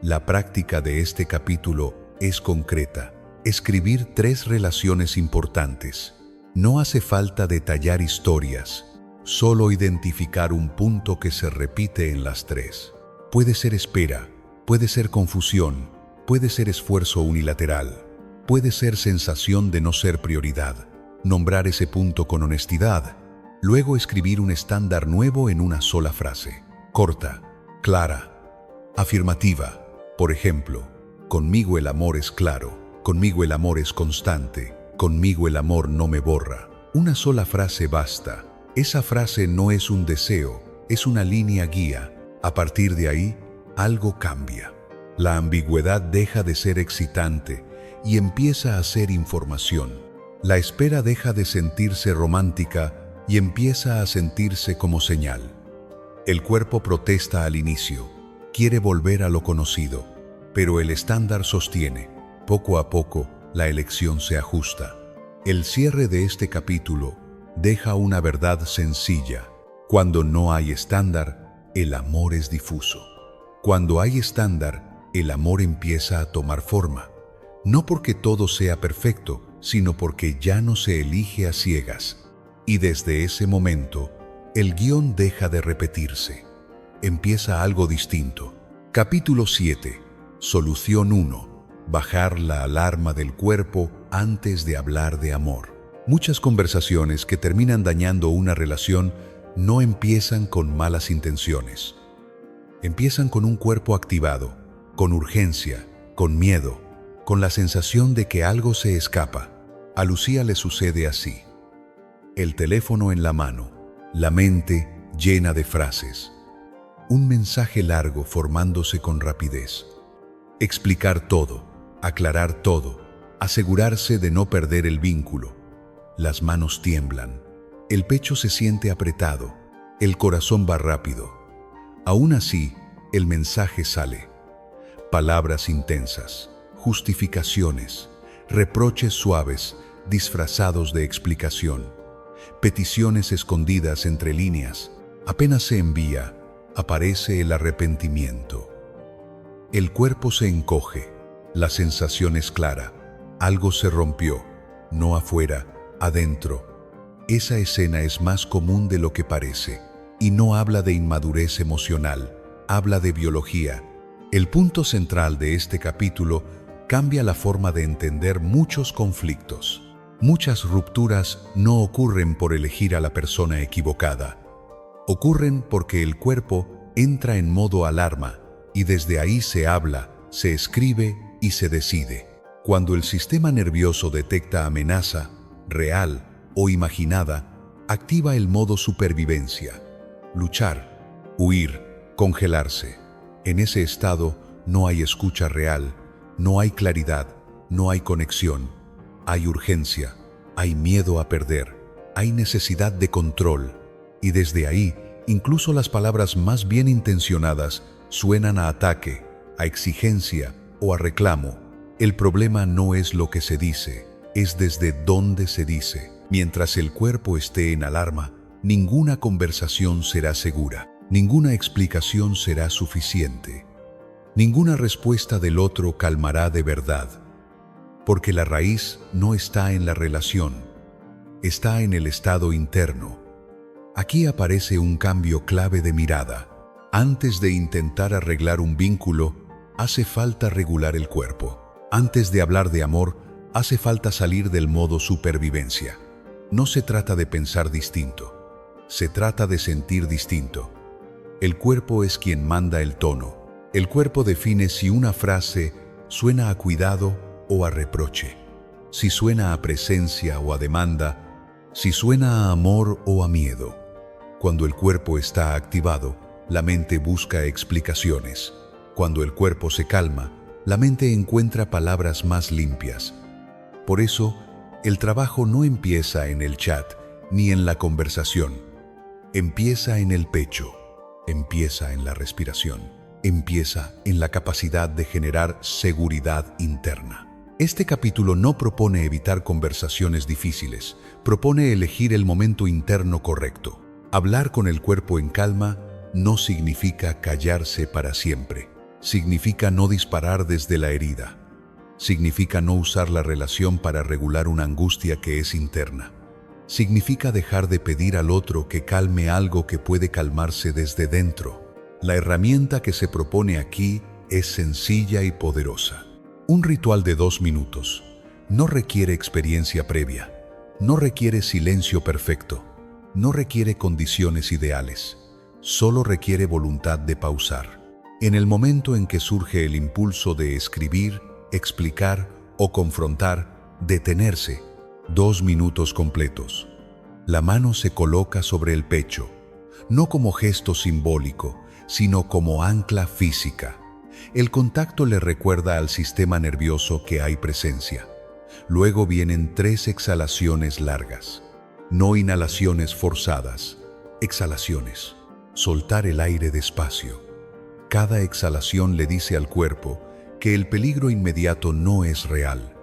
La práctica de este capítulo es concreta. Escribir 3 relaciones importantes. No hace falta detallar historias, solo identificar un punto que se repite en las 3. Puede ser espera, puede ser confusión, puede ser esfuerzo unilateral, puede ser sensación de no ser prioridad. Nombrar ese punto con honestidad, luego escribir un estándar nuevo en una sola frase. Corta, clara, afirmativa. Por ejemplo, conmigo el amor es claro, conmigo el amor es constante, conmigo el amor no me borra. Una sola frase basta. Esa frase no es un deseo, es una línea guía. A partir de ahí, algo cambia. La ambigüedad deja de ser excitante y empieza a ser información. La espera deja de sentirse romántica y empieza a sentirse como señal. El cuerpo protesta al inicio, quiere volver a lo conocido, pero el estándar sostiene. Poco a poco, la elección se ajusta. El cierre de este capítulo deja una verdad sencilla. Cuando no hay estándar, el amor es difuso. Cuando hay estándar, el amor empieza a tomar forma. No porque todo sea perfecto, sino porque ya no se elige a ciegas. Y desde ese momento, el guión deja de repetirse. Empieza algo distinto. Capítulo 7. Solución 1. Bajar la alarma del cuerpo antes de hablar de amor. Muchas conversaciones que terminan dañando una relación no empiezan con malas intenciones. Empiezan con un cuerpo activado, con urgencia, con miedo, con la sensación de que algo se escapa. A Lucía le sucede así. El teléfono en la mano, la mente llena de frases. Un mensaje largo formándose con rapidez. Explicar todo, aclarar todo, asegurarse de no perder el vínculo. Las manos tiemblan, el pecho se siente apretado, el corazón va rápido. Aún así, el mensaje sale. Palabras intensas, justificaciones, reproches suaves, disfrazados de explicación, peticiones escondidas entre líneas. Apenas se envía, aparece el arrepentimiento. El cuerpo se encoge, la sensación es clara, algo se rompió, no afuera, adentro. Esa escena es más común de lo que parece, y no habla de inmadurez emocional, habla de biología. El punto central de este capítulo cambia la forma de entender muchos conflictos. Muchas rupturas no ocurren por elegir a la persona equivocada. Ocurren porque el cuerpo entra en modo alarma y desde ahí se habla, se escribe y se decide. Cuando el sistema nervioso detecta amenaza, real o imaginada, activa el modo supervivencia. Luchar, huir, congelarse. En ese estado no hay escucha real, no hay claridad, no hay conexión. Hay urgencia, hay miedo a perder, hay necesidad de control. Y desde ahí, incluso las palabras más bien intencionadas suenan a ataque, a exigencia o a reclamo. El problema no es lo que se dice, es desde dónde se dice. Mientras el cuerpo esté en alarma, ninguna conversación será segura, ninguna explicación será suficiente, ninguna respuesta del otro calmará de verdad. Porque la raíz no está en la relación, está en el estado interno. Aquí aparece un cambio clave de mirada. Antes de intentar arreglar un vínculo, hace falta regular el cuerpo. Antes de hablar de amor, hace falta salir del modo supervivencia. No se trata de pensar distinto, se trata de sentir distinto. El cuerpo es quien manda el tono. El cuerpo define si una frase suena a cuidado o a reproche, si suena a presencia o a demanda, si suena a amor o a miedo. Cuando el cuerpo está activado, la mente busca explicaciones. Cuando el cuerpo se calma, la mente encuentra palabras más limpias. Por eso, el trabajo no empieza en el chat ni en la conversación. Empieza en el pecho, empieza en la respiración, empieza en la capacidad de generar seguridad interna. Este capítulo no propone evitar conversaciones difíciles, propone elegir el momento interno correcto. Hablar con el cuerpo en calma no significa callarse para siempre. Significa no disparar desde la herida. Significa no usar la relación para regular una angustia que es interna. Significa dejar de pedir al otro que calme algo que puede calmarse desde dentro. La herramienta que se propone aquí es sencilla y poderosa. Un ritual de 2 minutos. No requiere experiencia previa. No requiere silencio perfecto. No requiere condiciones ideales. Solo requiere voluntad de pausar. En el momento en que surge el impulso de escribir, explicar o confrontar, detenerse. 2 minutos completos. La mano se coloca sobre el pecho, no como gesto simbólico, sino como ancla física. El contacto le recuerda al sistema nervioso que hay presencia. Luego vienen 3 exhalaciones largas. No inhalaciones forzadas, exhalaciones. Soltar el aire despacio. Cada exhalación le dice al cuerpo que el peligro inmediato no es real.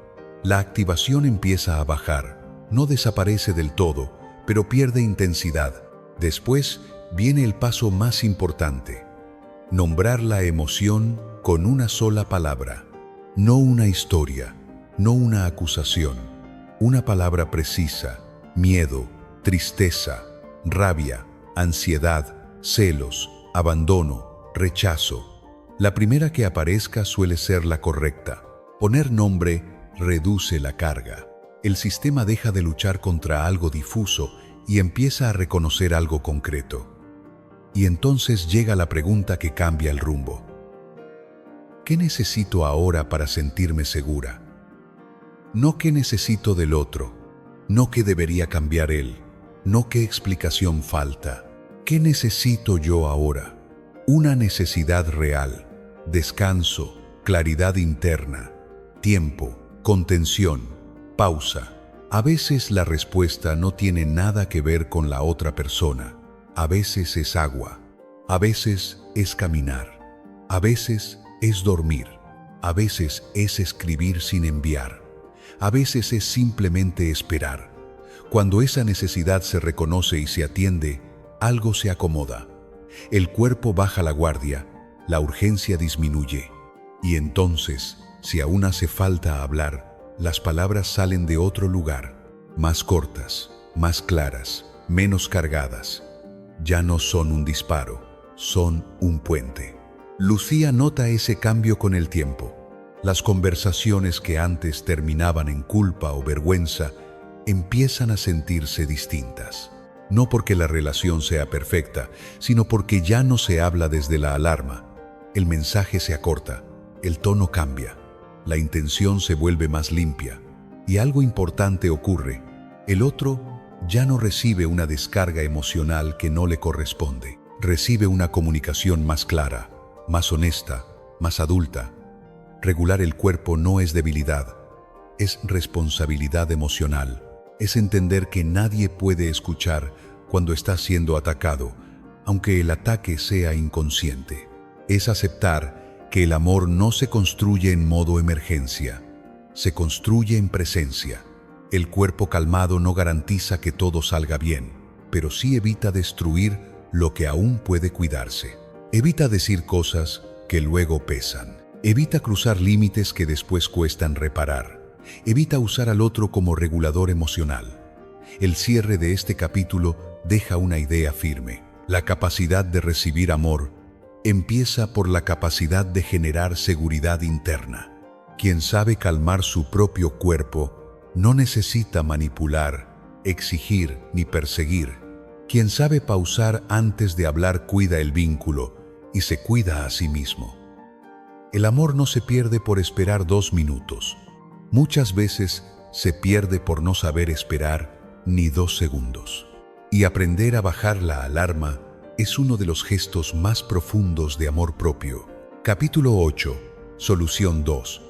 La activación empieza a bajar, no desaparece del todo, pero pierde intensidad. Después viene el paso más importante. Nombrar la emoción con una sola palabra. No una historia, no una acusación. Una palabra precisa: miedo, tristeza, rabia, ansiedad, celos, abandono, rechazo. La primera que aparezca suele ser la correcta. Poner nombre reduce la carga. El sistema deja de luchar contra algo difuso y empieza a reconocer algo concreto. Y entonces llega la pregunta que cambia el rumbo. ¿Qué necesito ahora para sentirme segura? No qué necesito del otro, no qué debería cambiar él, no qué explicación falta. ¿Qué necesito yo ahora? Una necesidad real, descanso, claridad interna, tiempo, contención, pausa. A veces la respuesta no tiene nada que ver con la otra persona. A veces es agua, a veces es caminar, a veces es dormir, a veces es escribir sin enviar. A veces es simplemente esperar. Cuando esa necesidad se reconoce y se atiende, algo se acomoda. El cuerpo baja la guardia, la urgencia disminuye. Y entonces, si aún hace falta hablar, las palabras salen de otro lugar, más cortas, más claras, menos cargadas. Ya no son un disparo, son un puente. Lucía nota ese cambio con el tiempo. Las conversaciones que antes terminaban en culpa o vergüenza empiezan a sentirse distintas. No porque la relación sea perfecta, sino porque ya no se habla desde la alarma. El mensaje se acorta, el tono cambia, la intención se vuelve más limpia y algo importante ocurre. El otro ya no recibe una descarga emocional que no le corresponde. Recibe una comunicación más clara, más honesta, más adulta. Regular el cuerpo no es debilidad, es responsabilidad emocional. Es entender que nadie puede escuchar cuando está siendo atacado, aunque el ataque sea inconsciente. Es aceptar que el amor no se construye en modo emergencia, se construye en presencia. El cuerpo calmado no garantiza que todo salga bien, pero sí evita destruir lo que aún puede cuidarse. Evita decir cosas que luego pesan. Evita cruzar límites que después cuestan reparar. Evita usar al otro como regulador emocional. El cierre de este capítulo deja una idea firme. La capacidad de recibir amor empieza por la capacidad de generar seguridad interna. Quien sabe calmar su propio cuerpo no necesita manipular, exigir ni perseguir. Quien sabe pausar antes de hablar cuida el vínculo y se cuida a sí mismo. El amor no se pierde por esperar 2 minutos. Muchas veces se pierde por no saber esperar ni 2 segundos. Y aprender a bajar la alarma es uno de los gestos más profundos de amor propio. Capítulo 8. Solución 2.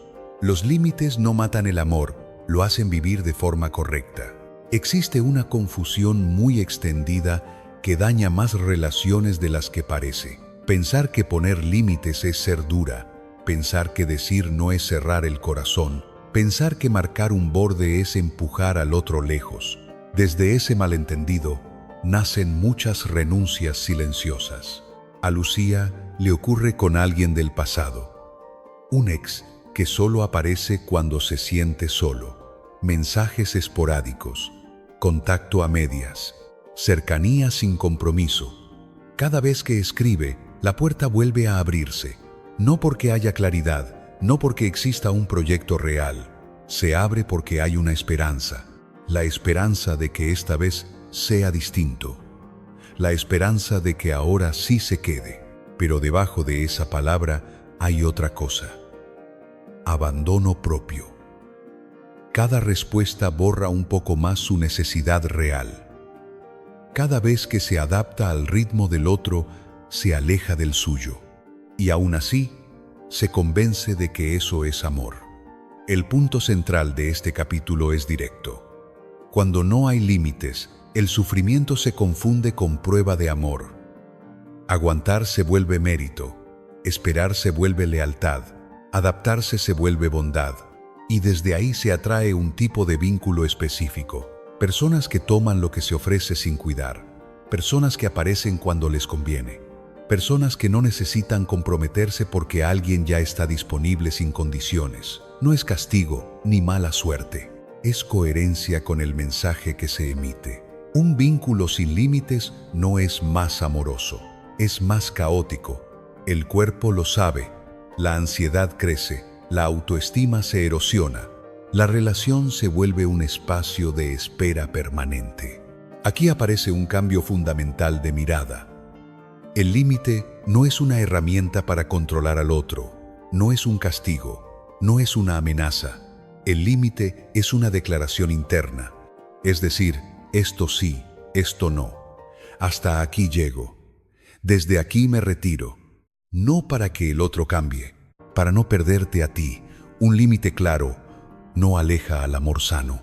Los límites no matan el amor, lo hacen vivir de forma correcta. Existe una confusión muy extendida que daña más relaciones de las que parece. Pensar que poner límites es ser dura, pensar que decir no es cerrar el corazón, pensar que marcar un borde es empujar al otro lejos. Desde ese malentendido nacen muchas renuncias silenciosas. A Lucía le ocurre con alguien del pasado. Un ex que solo aparece cuando se siente solo. Mensajes esporádicos, contacto a medias, cercanía sin compromiso. Cada vez que escribe, la puerta vuelve a abrirse. No porque haya claridad, no porque exista un proyecto real. Se abre porque hay una esperanza. La esperanza de que esta vez sea distinto. La esperanza de que ahora sí se quede. Pero debajo de esa palabra hay otra cosa. Abandono propio. Cada respuesta borra un poco más su necesidad real. Cada vez que se adapta al ritmo del otro, se aleja del suyo. Y aún así, se convence de que eso es amor. El punto central de este capítulo es directo. Cuando no hay límites, el sufrimiento se confunde con prueba de amor. Aguantar se vuelve mérito, esperar se vuelve lealtad, adaptarse se vuelve bondad, y desde ahí se atrae un tipo de vínculo específico. Personas que toman lo que se ofrece sin cuidar, personas que aparecen cuando les conviene, personas que no necesitan comprometerse porque alguien ya está disponible sin condiciones. No es castigo ni mala suerte, es coherencia con el mensaje que se emite. Un vínculo sin límites no es más amoroso, es más caótico. El cuerpo lo sabe, la ansiedad crece, la autoestima se erosiona, la relación se vuelve un espacio de espera permanente. Aquí aparece un cambio fundamental de mirada. El límite no es una herramienta para controlar al otro, no es un castigo, no es una amenaza. El límite es una declaración interna, es decir, esto sí, esto no. Hasta aquí llego. Desde aquí me retiro. No para que el otro cambie, para no perderte a ti. Un límite claro no aleja al amor sano.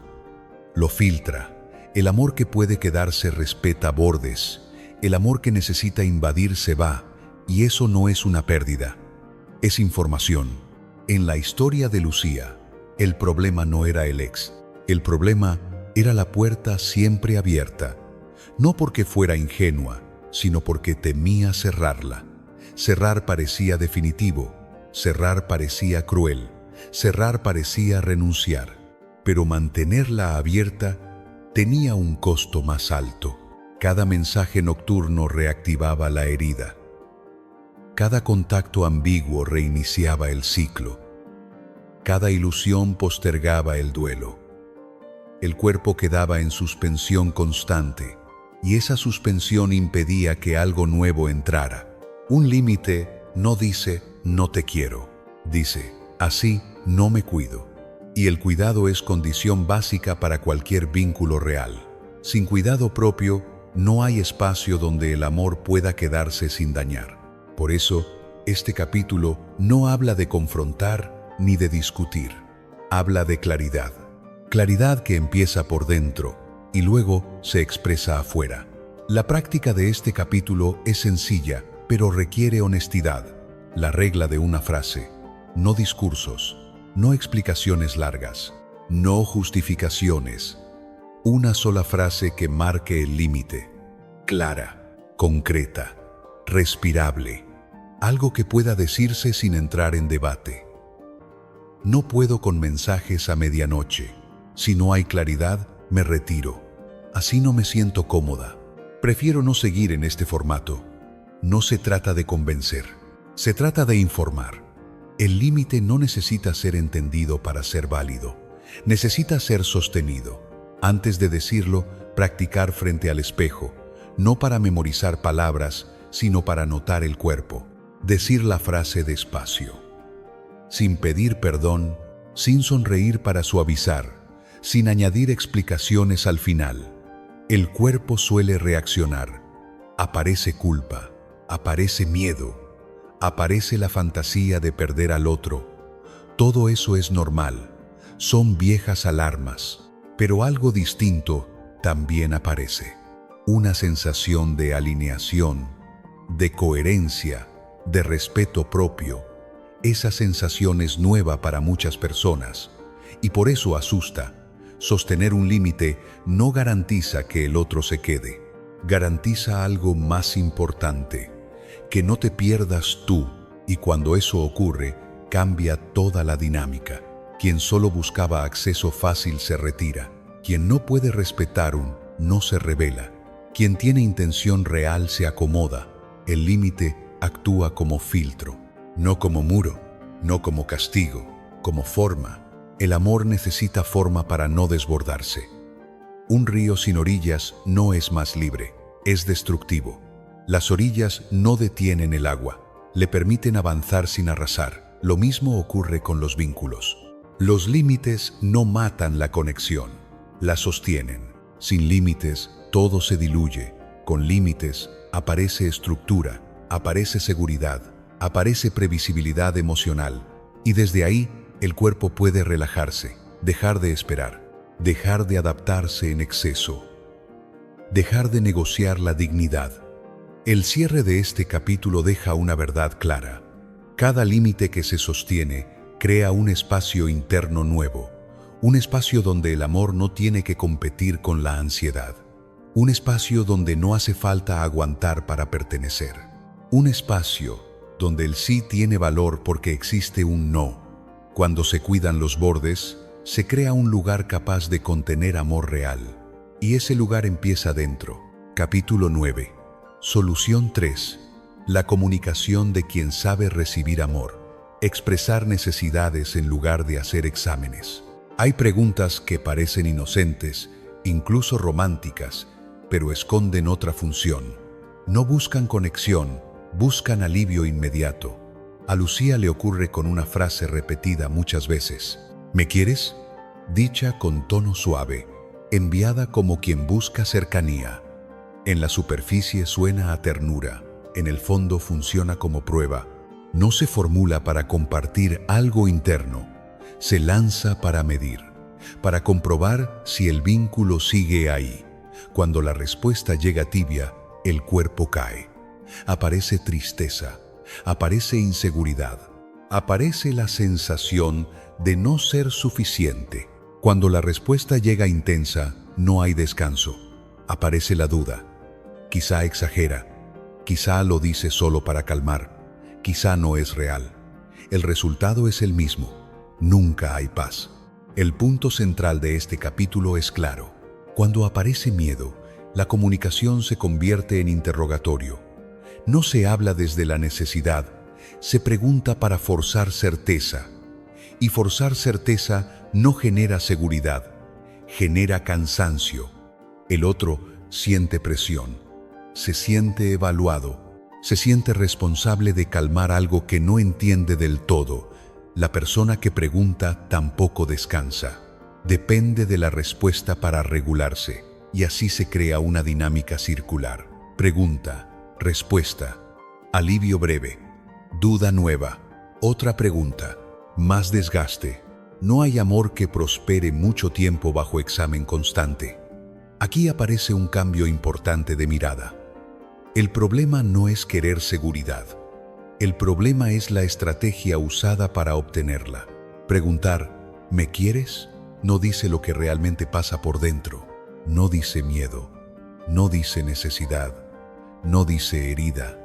Lo filtra. El amor que puede quedarse respeta bordes. El amor que necesita invadir se va, y eso no es una pérdida, es información. En la historia de Lucía, El problema no era el ex. El problema era la puerta siempre abierta. No porque fuera ingenua, sino porque temía cerrarla. Cerrar parecía definitivo, cerrar parecía cruel, cerrar parecía renunciar. Pero mantenerla abierta tenía un costo más alto. Cada mensaje nocturno reactivaba la herida. Cada contacto ambiguo reiniciaba el ciclo. Cada ilusión postergaba el duelo. El cuerpo quedaba en suspensión constante, y esa suspensión impedía que algo nuevo entrara. Un límite no dice «no te quiero», dice «así no me cuido». Y el cuidado es condición básica para cualquier vínculo real. Sin cuidado propio, no hay espacio donde el amor pueda quedarse sin dañar. Por eso, este capítulo no habla de confrontar ni de discutir. Habla de claridad. Claridad que empieza por dentro y luego se expresa afuera. La práctica de este capítulo es sencilla, pero requiere honestidad. La regla de una frase: no discursos, no explicaciones largas, no justificaciones. Una sola frase que marque el límite. Clara, concreta, respirable. Algo que pueda decirse sin entrar en debate. No puedo con mensajes a medianoche. Si no hay claridad, me retiro. Así no me siento cómoda. Prefiero no seguir en este formato. No se trata de convencer. Se trata de informar. El límite no necesita ser entendido para ser válido. Necesita ser sostenido. Antes de decirlo, practicar frente al espejo. No para memorizar palabras, sino para notar el cuerpo. Decir la frase despacio. Sin pedir perdón, sin sonreír para suavizar, sin añadir explicaciones al final. El cuerpo suele reaccionar. Aparece culpa, aparece miedo, aparece la fantasía de perder al otro. Todo eso es normal. Son viejas alarmas. Pero algo distinto también aparece. Una sensación de alineación, de coherencia, de respeto propio. Esa sensación es nueva para muchas personas y por eso asusta. Sostener un límite no garantiza que el otro se quede. Garantiza algo más importante, que no te pierdas tú, y cuando eso ocurre, cambia toda la dinámica. Quien solo buscaba acceso fácil se retira. Quien no puede respetar no se revela. Quien tiene intención real se acomoda. El límite actúa como filtro, no como muro, no como castigo, como forma. El amor necesita forma para no desbordarse. Un río sin orillas no es más libre, es destructivo. Las orillas no detienen el agua, le permiten avanzar sin arrasar. Lo mismo ocurre con los vínculos. Los límites no matan la conexión, la sostienen. Sin límites, todo se diluye. Con límites, aparece estructura, aparece seguridad, aparece previsibilidad emocional. Y desde ahí, el cuerpo puede relajarse, dejar de esperar, dejar de adaptarse en exceso, dejar de negociar la dignidad. El cierre de este capítulo deja una verdad clara. Cada límite que se sostiene crea un espacio interno nuevo, un espacio donde el amor no tiene que competir con la ansiedad, un espacio donde no hace falta aguantar para pertenecer, un espacio donde el sí tiene valor porque existe un no. Cuando se cuidan los bordes, se crea un lugar capaz de contener amor real. Y ese lugar empieza dentro. Capítulo 9. Solución 3. La comunicación de quien sabe recibir amor. Expresar necesidades en lugar de hacer exámenes. Hay preguntas que parecen inocentes, incluso románticas, pero esconden otra función. No buscan conexión, buscan alivio inmediato. A Lucía le ocurre con una frase repetida muchas veces. ¿Me quieres? Dicha con tono suave, enviada como quien busca cercanía. En la superficie suena a ternura, en el fondo funciona como prueba. No se formula para compartir algo interno, se lanza para medir, para comprobar si el vínculo sigue ahí. Cuando la respuesta llega tibia, el cuerpo cae. Aparece tristeza. Aparece inseguridad, aparece la sensación de no ser suficiente. Cuando la respuesta llega intensa, no hay descanso. Aparece la duda. Quizá exagera, quizá lo dice solo para calmar, quizá no es real. El resultado es el mismo. Nunca hay paz. El punto central de este capítulo es claro. Cuando aparece miedo, la comunicación se convierte en interrogatorio. No se habla desde la necesidad, se pregunta para forzar certeza. Y forzar certeza no genera seguridad, genera cansancio. El otro siente presión, se siente evaluado, se siente responsable de calmar algo que no entiende del todo. La persona que pregunta tampoco descansa. Depende de la respuesta para regularse, y así se crea una dinámica circular. Pregunta, respuesta, alivio breve, duda nueva, otra pregunta, más desgaste. No hay amor que prospere mucho tiempo bajo examen constante. Aquí aparece un cambio importante de mirada. El problema no es querer seguridad. El problema es la estrategia usada para obtenerla. Preguntar, ¿me quieres?, no dice lo que realmente pasa por dentro. No dice miedo, no dice necesidad, no dice herida.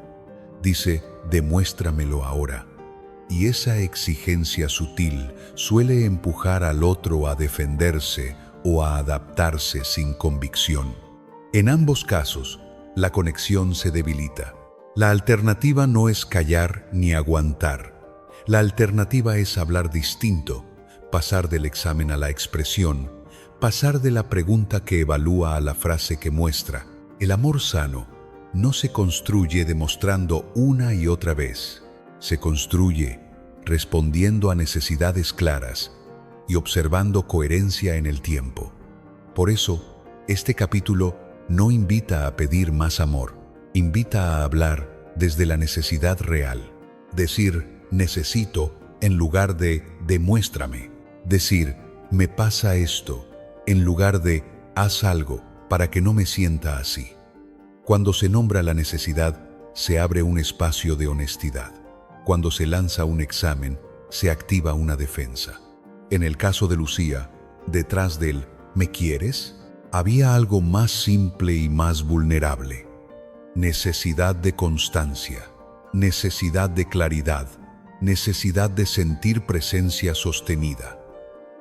Dice, demuéstramelo ahora. Y esa exigencia sutil suele empujar al otro a defenderse o a adaptarse sin convicción. En ambos casos, la conexión se debilita. La alternativa no es callar ni aguantar. La alternativa es hablar distinto, pasar del examen a la expresión, pasar de la pregunta que evalúa a la frase que muestra. El amor sano no se construye demostrando una y otra vez. Se construye respondiendo a necesidades claras y observando coherencia en el tiempo. Por eso, este capítulo no invita a pedir más amor, invita a hablar desde la necesidad real. Decir necesito en lugar de demuéstrame. Decir me pasa esto en lugar de haz algo para que no me sienta así. Cuando se nombra la necesidad, se abre un espacio de honestidad. Cuando se lanza un examen, se activa una defensa. En el caso de Lucía, detrás del ¿me quieres?, había algo más simple y más vulnerable. Necesidad de constancia, necesidad de claridad, necesidad de sentir presencia sostenida.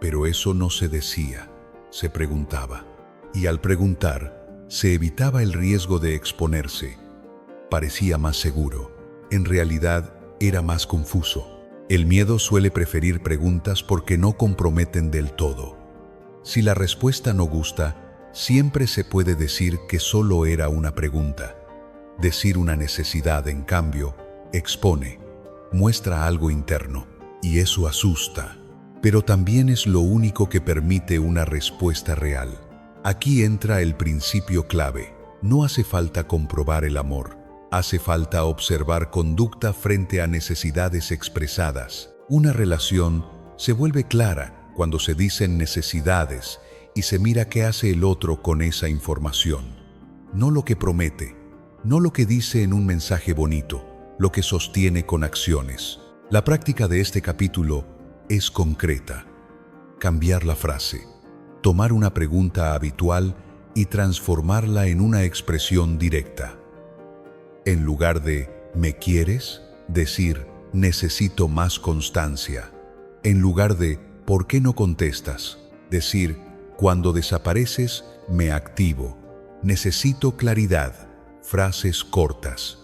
Pero eso no se decía, se preguntaba. Y al preguntar, se evitaba el riesgo de exponerse. Parecía más seguro. En realidad, era más confuso. El miedo suele preferir preguntas porque no comprometen del todo. Si la respuesta no gusta, siempre se puede decir que solo era una pregunta. Decir una necesidad, en cambio, expone, muestra algo interno, y eso asusta. Pero también es lo único que permite una respuesta real. Aquí entra el principio clave. No hace falta comprobar el amor. Hace falta observar conducta frente a necesidades expresadas. Una relación se vuelve clara cuando se dicen necesidades y se mira qué hace el otro con esa información. No lo que promete, no lo que dice en un mensaje bonito, lo que sostiene con acciones. La práctica de este capítulo es concreta. Cambiar la frase, tomar una pregunta habitual y transformarla en una expresión directa. En lugar de ¿me quieres?, decir necesito más constancia. En lugar de ¿por qué no contestas?, decir cuando desapareces me activo. Necesito claridad. Frases cortas,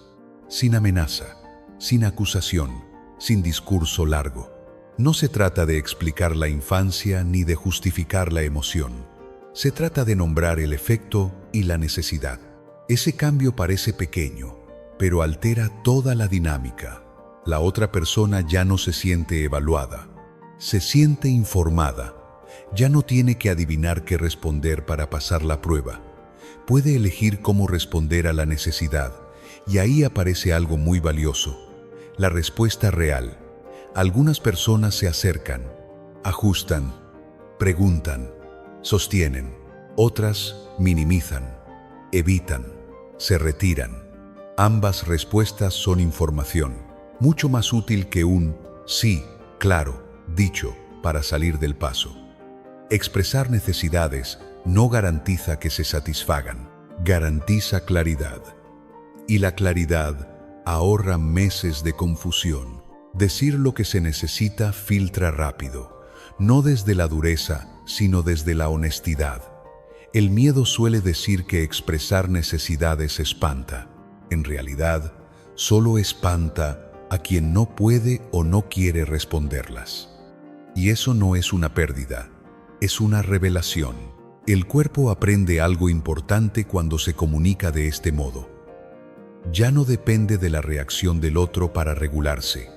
sin amenaza, sin acusación, sin discurso largo. No se trata de explicar la infancia ni de justificar la emoción. Se trata de nombrar el efecto y la necesidad. Ese cambio parece pequeño, pero altera toda la dinámica. La otra persona ya no se siente evaluada, se siente informada. Ya no tiene que adivinar qué responder para pasar la prueba. Puede elegir cómo responder a la necesidad, y ahí aparece algo muy valioso: la respuesta real. Algunas personas se acercan, ajustan, preguntan, sostienen. Otras minimizan, evitan, se retiran. Ambas respuestas son información, mucho más útil que un sí, claro, dicho, para salir del paso. Expresar necesidades no garantiza que se satisfagan, garantiza claridad. Y la claridad ahorra meses de confusión. Decir lo que se necesita filtra rápido, no desde la dureza, sino desde la honestidad. El miedo suele decir que expresar necesidades espanta. En realidad, solo espanta a quien no puede o no quiere responderlas. Y eso no es una pérdida, es una revelación. El cuerpo aprende algo importante cuando se comunica de este modo. Ya no depende de la reacción del otro para regularse.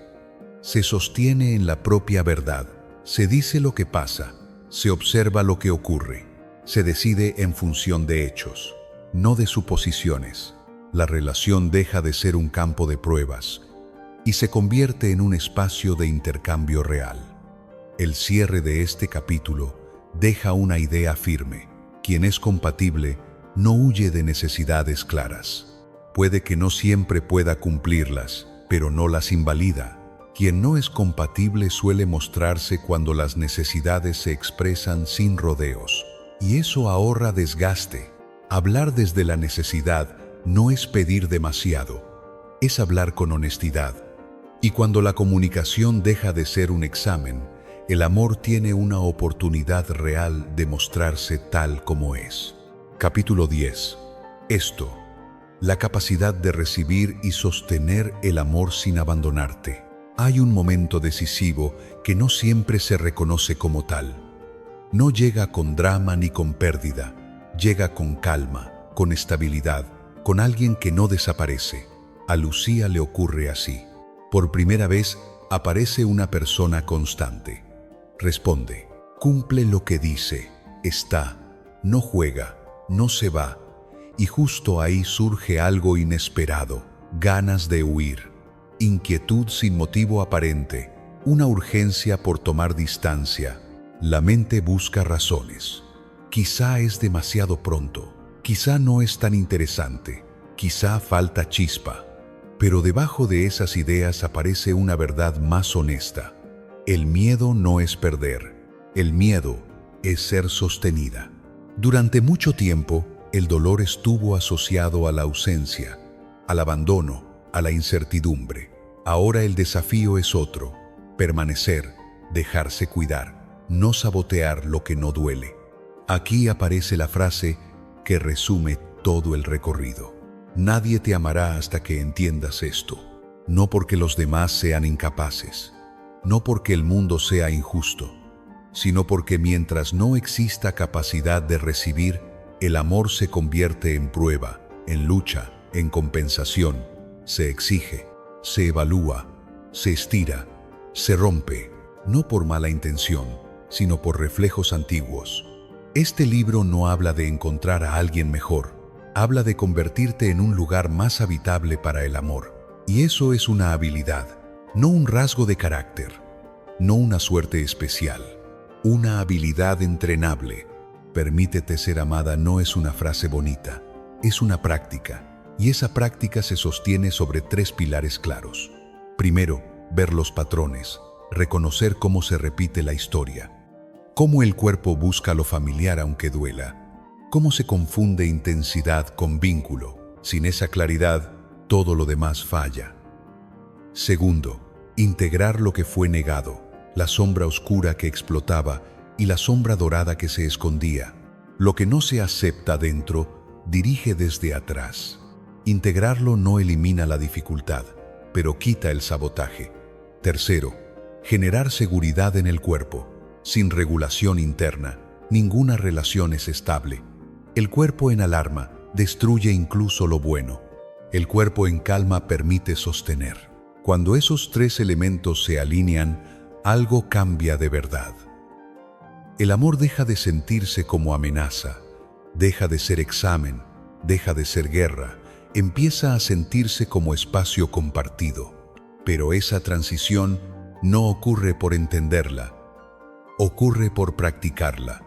Se sostiene en la propia verdad, se dice lo que pasa, se observa lo que ocurre, se decide en función de hechos, no de suposiciones. La relación deja de ser un campo de pruebas y se convierte en un espacio de intercambio real. El cierre de este capítulo deja una idea firme. Quien es compatible no huye de necesidades claras. Puede que no siempre pueda cumplirlas, pero no las invalida. Quien no es compatible suele mostrarse cuando las necesidades se expresan sin rodeos, y eso ahorra desgaste. Hablar desde la necesidad no es pedir demasiado, es hablar con honestidad. Y cuando la comunicación deja de ser un examen, el amor tiene una oportunidad real de mostrarse tal como es. Capítulo 10. Esto, la capacidad de recibir y sostener el amor sin abandonarte. Hay un momento decisivo que no siempre se reconoce como tal. No llega con drama ni con pérdida, llega con calma, con estabilidad, con alguien que no desaparece. A Lucía le ocurre así. Por primera vez aparece una persona constante. Responde, cumple lo que dice, está, no juega, no se va. Y justo ahí surge algo inesperado, ganas de huir. Inquietud sin motivo aparente, una urgencia por tomar distancia. La mente busca razones. Quizá es demasiado pronto, quizá no es tan interesante, quizá falta chispa. Pero debajo de esas ideas aparece una verdad más honesta. El miedo no es perder, el miedo es ser sostenida. Durante mucho tiempo, el dolor estuvo asociado a la ausencia, al abandono, a la incertidumbre. Ahora el desafío es otro: permanecer, dejarse cuidar, no sabotear lo que no duele. Aquí aparece la frase que resume todo el recorrido. Nadie te amará hasta que entiendas esto. No porque los demás sean incapaces, no porque el mundo sea injusto, sino porque mientras no exista capacidad de recibir, el amor se convierte en prueba, en lucha, en compensación. Se exige, se evalúa, se estira, se rompe, no por mala intención, sino por reflejos antiguos. Este libro no habla de encontrar a alguien mejor, habla de convertirte en un lugar más habitable para el amor. Y eso es una habilidad, no un rasgo de carácter, no una suerte especial, una habilidad entrenable. Permítete ser amada no es una frase bonita, es una práctica. Y esa práctica se sostiene sobre 3 pilares claros. Primero, ver los patrones, reconocer cómo se repite la historia, cómo el cuerpo busca lo familiar aunque duela, cómo se confunde intensidad con vínculo. Sin esa claridad, todo lo demás falla. Segundo, integrar lo que fue negado, la sombra oscura que explotaba y la sombra dorada que se escondía. Lo que no se acepta dentro, dirige desde atrás. Integrarlo no elimina la dificultad, pero quita el sabotaje. Tercero, generar seguridad en el cuerpo. Sin regulación interna, ninguna relación es estable. El cuerpo en alarma destruye incluso lo bueno. El cuerpo en calma permite sostener. Cuando esos 3 elementos se alinean, algo cambia de verdad. El amor deja de sentirse como amenaza, deja de ser examen, deja de ser guerra, empieza a sentirse como espacio compartido. Pero esa transición no ocurre por entenderla, ocurre por practicarla.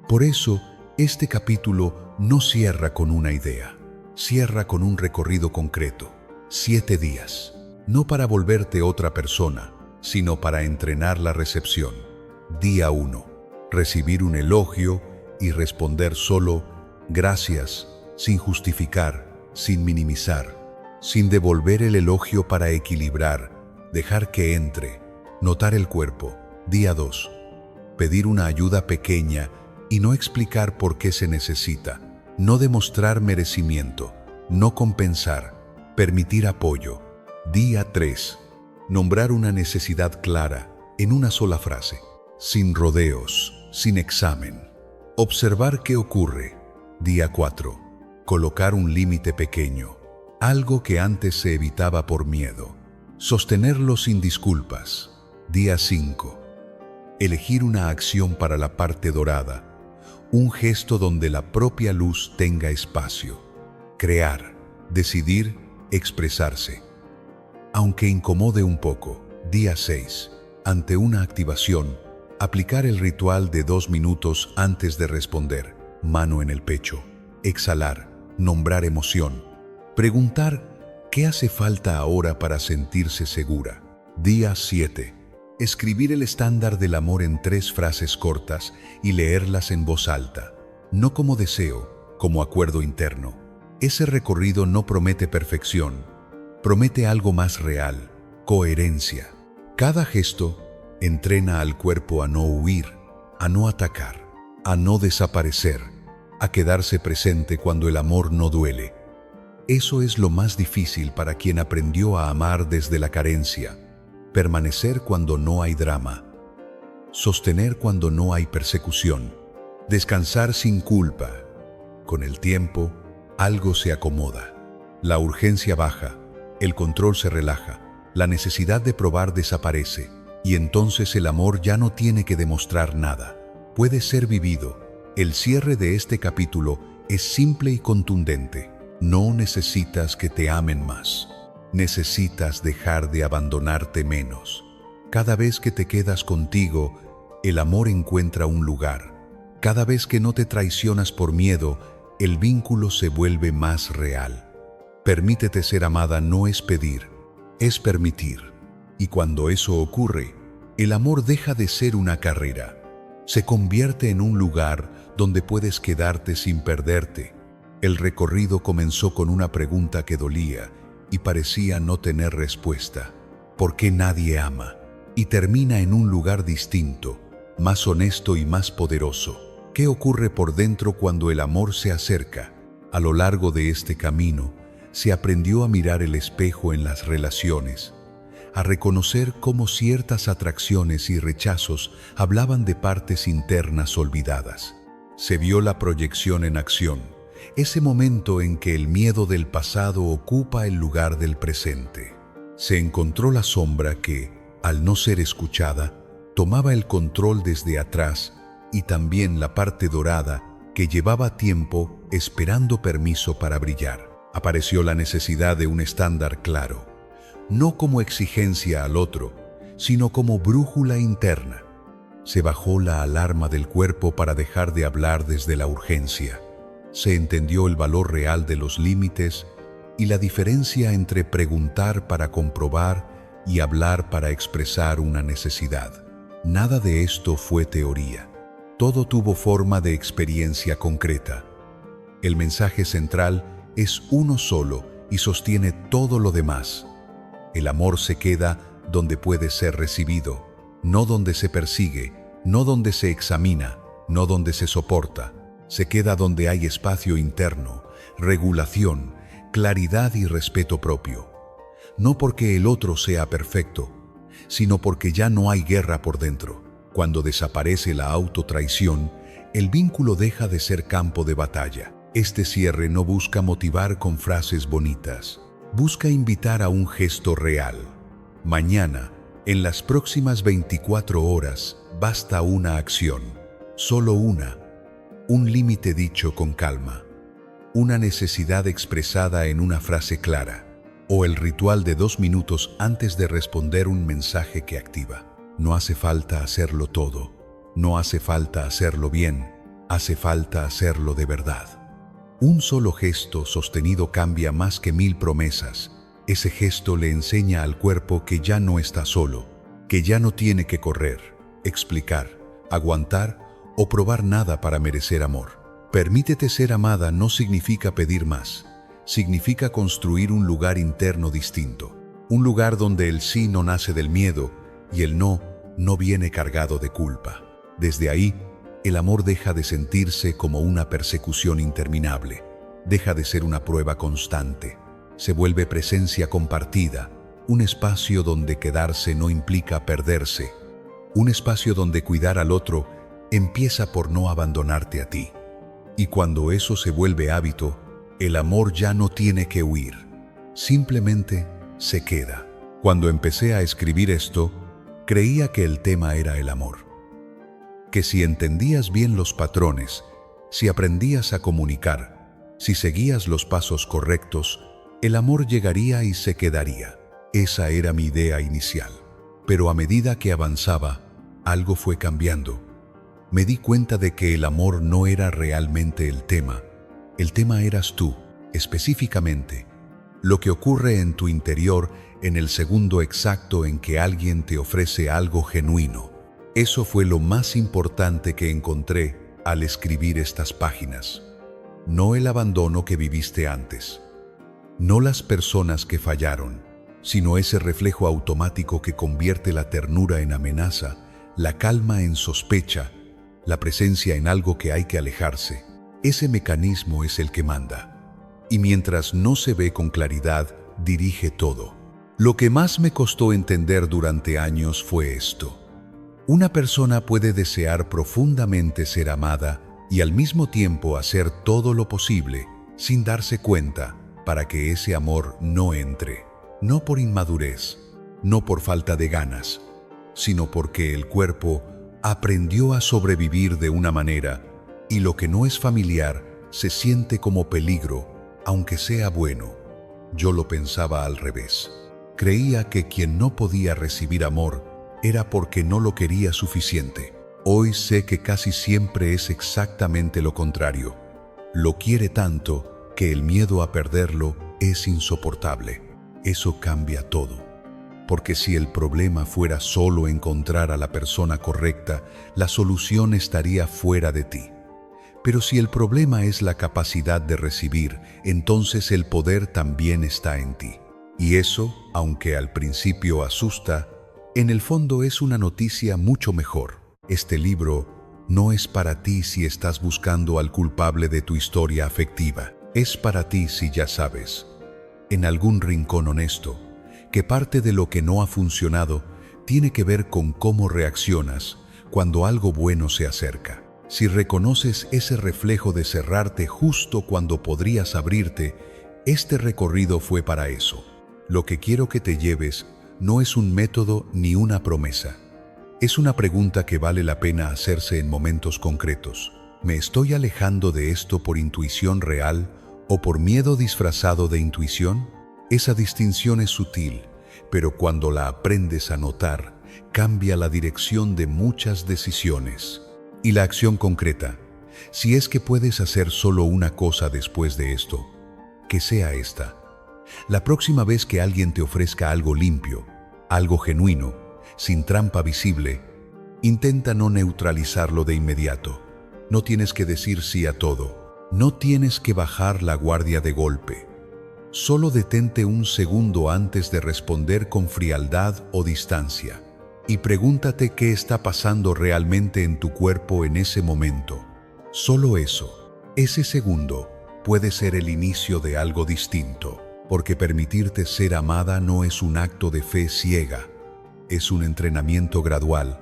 Por eso, este capítulo no cierra con una idea, cierra con un recorrido concreto. 7 días, no para volverte otra persona, sino para entrenar la recepción. Día 1. Recibir un elogio y responder solo gracias, sin justificar, sin minimizar, sin devolver el elogio para equilibrar, dejar que entre, notar el cuerpo. Día 2. Pedir una ayuda pequeña y no explicar por qué se necesita, no demostrar merecimiento, no compensar, permitir apoyo. Día 3. Nombrar una necesidad clara en una sola frase, sin rodeos, sin examen. Observar qué ocurre. Día 4. Colocar un límite pequeño, algo que antes se evitaba por miedo. Sostenerlo sin disculpas. Día 5. Elegir una acción para la parte dorada, un gesto donde la propia luz tenga espacio. Crear, decidir, expresarse. Aunque incomode un poco. Día 6. Ante una activación, aplicar el ritual de 2 minutos antes de responder. Mano en el pecho. Exhalar, nombrar emoción. Preguntar qué hace falta ahora para sentirse segura. Día 7. Escribir el estándar del amor en 3 frases cortas y leerlas en voz alta, no como deseo, como acuerdo interno. Ese recorrido no promete perfección, promete algo más real, coherencia. Cada gesto entrena al cuerpo a no huir, a no atacar, a no desaparecer, a quedarse presente cuando el amor no duele. Eso es lo más difícil para quien aprendió a amar desde la carencia. Permanecer cuando no hay drama, sostener cuando no hay persecución, descansar sin culpa. Con el tiempo, algo se acomoda. La urgencia baja, el control se relaja, la necesidad de probar desaparece, y entonces el amor ya no tiene que demostrar nada. Puede ser vivido. El cierre de este capítulo es simple y contundente. No necesitas que te amen más. Necesitas dejar de abandonarte menos. Cada vez que te quedas contigo, el amor encuentra un lugar. Cada vez que no te traicionas por miedo, el vínculo se vuelve más real. Permítete ser amada no es pedir, es permitir. Y cuando eso ocurre, el amor deja de ser una carrera. Se convierte en un lugar donde puedes quedarte sin perderte. El recorrido comenzó con una pregunta que dolía y parecía no tener respuesta. ¿Por qué nadie ama? Y termina en un lugar distinto, más honesto y más poderoso. ¿Qué ocurre por dentro cuando el amor se acerca? A lo largo de este camino, se aprendió a mirar el espejo en las relaciones, a reconocer cómo ciertas atracciones y rechazos hablaban de partes internas olvidadas. Se vio la proyección en acción, ese momento en que el miedo del pasado ocupa el lugar del presente. Se encontró la sombra que, al no ser escuchada, tomaba el control desde atrás, y también la parte dorada que llevaba tiempo esperando permiso para brillar. Apareció la necesidad de un estándar claro, no como exigencia al otro, sino como brújula interna. Se bajó la alarma del cuerpo para dejar de hablar desde la urgencia. Se entendió el valor real de los límites y la diferencia entre preguntar para comprobar y hablar para expresar una necesidad. Nada de esto fue teoría. Todo tuvo forma de experiencia concreta. El mensaje central es uno solo y sostiene todo lo demás. El amor se queda donde puede ser recibido, no donde se persigue, no donde se examina, no donde se soporta. Se queda donde hay espacio interno, regulación, claridad y respeto propio. No porque el otro sea perfecto, sino porque ya no hay guerra por dentro. Cuando desaparece la autotraición, el vínculo deja de ser campo de batalla. Este cierre no busca motivar con frases bonitas, busca invitar a un gesto real. Mañana, en las próximas 24 horas, basta una acción, solo una. Un límite dicho con calma, una necesidad expresada en una frase clara, o el ritual de 2 minutos antes de responder un mensaje que activa. No hace falta hacerlo todo, no hace falta hacerlo bien, hace falta hacerlo de verdad. Un solo gesto sostenido cambia más que 1000 promesas. Ese gesto le enseña al cuerpo que ya no está solo, que ya no tiene que correr, explicar, aguantar o probar nada para merecer amor. Permítete ser amada no significa pedir más, significa construir un lugar interno distinto. Un lugar donde el sí no nace del miedo y el no viene cargado de culpa. Desde ahí, el amor deja de sentirse como una persecución interminable, deja de ser una prueba constante, se vuelve presencia compartida, un espacio donde quedarse no implica perderse, un espacio donde cuidar al otro empieza por no abandonarte a ti. Y cuando eso se vuelve hábito, el amor ya no tiene que huir, simplemente se queda. Cuando empecé a escribir esto, creía que el tema era el amor. Que si entendías bien los patrones, si aprendías a comunicar, si seguías los pasos correctos, el amor llegaría y se quedaría. Esa era mi idea inicial. Pero a medida que avanzaba, algo fue cambiando. Me di cuenta de que el amor no era realmente el tema. El tema eras tú, específicamente. Lo que ocurre en tu interior en el segundo exacto en que alguien te ofrece algo genuino. Eso fue lo más importante que encontré al escribir estas páginas. No el abandono que viviste antes. No las personas que fallaron, sino ese reflejo automático que convierte la ternura en amenaza, la calma en sospecha, la presencia en algo que hay que alejarse. Ese mecanismo es el que manda. Y mientras no se ve con claridad, dirige todo. Lo que más me costó entender durante años fue esto. Una persona puede desear profundamente ser amada y al mismo tiempo hacer todo lo posible, sin darse cuenta, para que ese amor no entre. No por inmadurez, no por falta de ganas, sino porque el cuerpo aprendió a sobrevivir de una manera y lo que no es familiar se siente como peligro, aunque sea bueno. Yo lo pensaba al revés. Creía que quien no podía recibir amor era porque no lo quería suficiente. Hoy sé que casi siempre es exactamente lo contrario. Lo quiere tanto que el miedo a perderlo es insoportable. Eso cambia todo. Porque si el problema fuera solo encontrar a la persona correcta, la solución estaría fuera de ti. Pero si el problema es la capacidad de recibir, entonces el poder también está en ti. Y eso, aunque al principio asusta, en el fondo es una noticia mucho mejor. Este libro no es para ti si estás buscando al culpable de tu historia afectiva. Es para ti si ya sabes, en algún rincón honesto, que parte de lo que no ha funcionado tiene que ver con cómo reaccionas cuando algo bueno se acerca. Si reconoces ese reflejo de cerrarte justo cuando podrías abrirte, este recorrido fue para eso. Lo que quiero que te lleves no es un método ni una promesa. Es una pregunta que vale la pena hacerse en momentos concretos. ¿Me estoy alejando de esto por intuición real o por miedo disfrazado de intuición? Esa distinción es sutil, pero cuando la aprendes a notar, cambia la dirección de muchas decisiones. Y la acción concreta, si es que puedes hacer solo una cosa después de esto, que sea esta. La próxima vez que alguien te ofrezca algo limpio, algo genuino, sin trampa visible, intenta no neutralizarlo de inmediato. No tienes que decir sí a todo. No tienes que bajar la guardia de golpe. Solo detente un segundo antes de responder con frialdad o distancia. Y pregúntate qué está pasando realmente en tu cuerpo en ese momento. Solo eso, ese segundo, puede ser el inicio de algo distinto. Porque permitirte ser amada no es un acto de fe ciega. Es un entrenamiento gradual,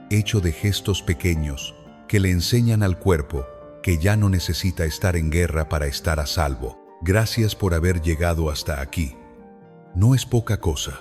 hecho de gestos pequeños, que le enseñan al cuerpo que ya no necesita estar en guerra para estar a salvo. Gracias por haber llegado hasta aquí. No es poca cosa.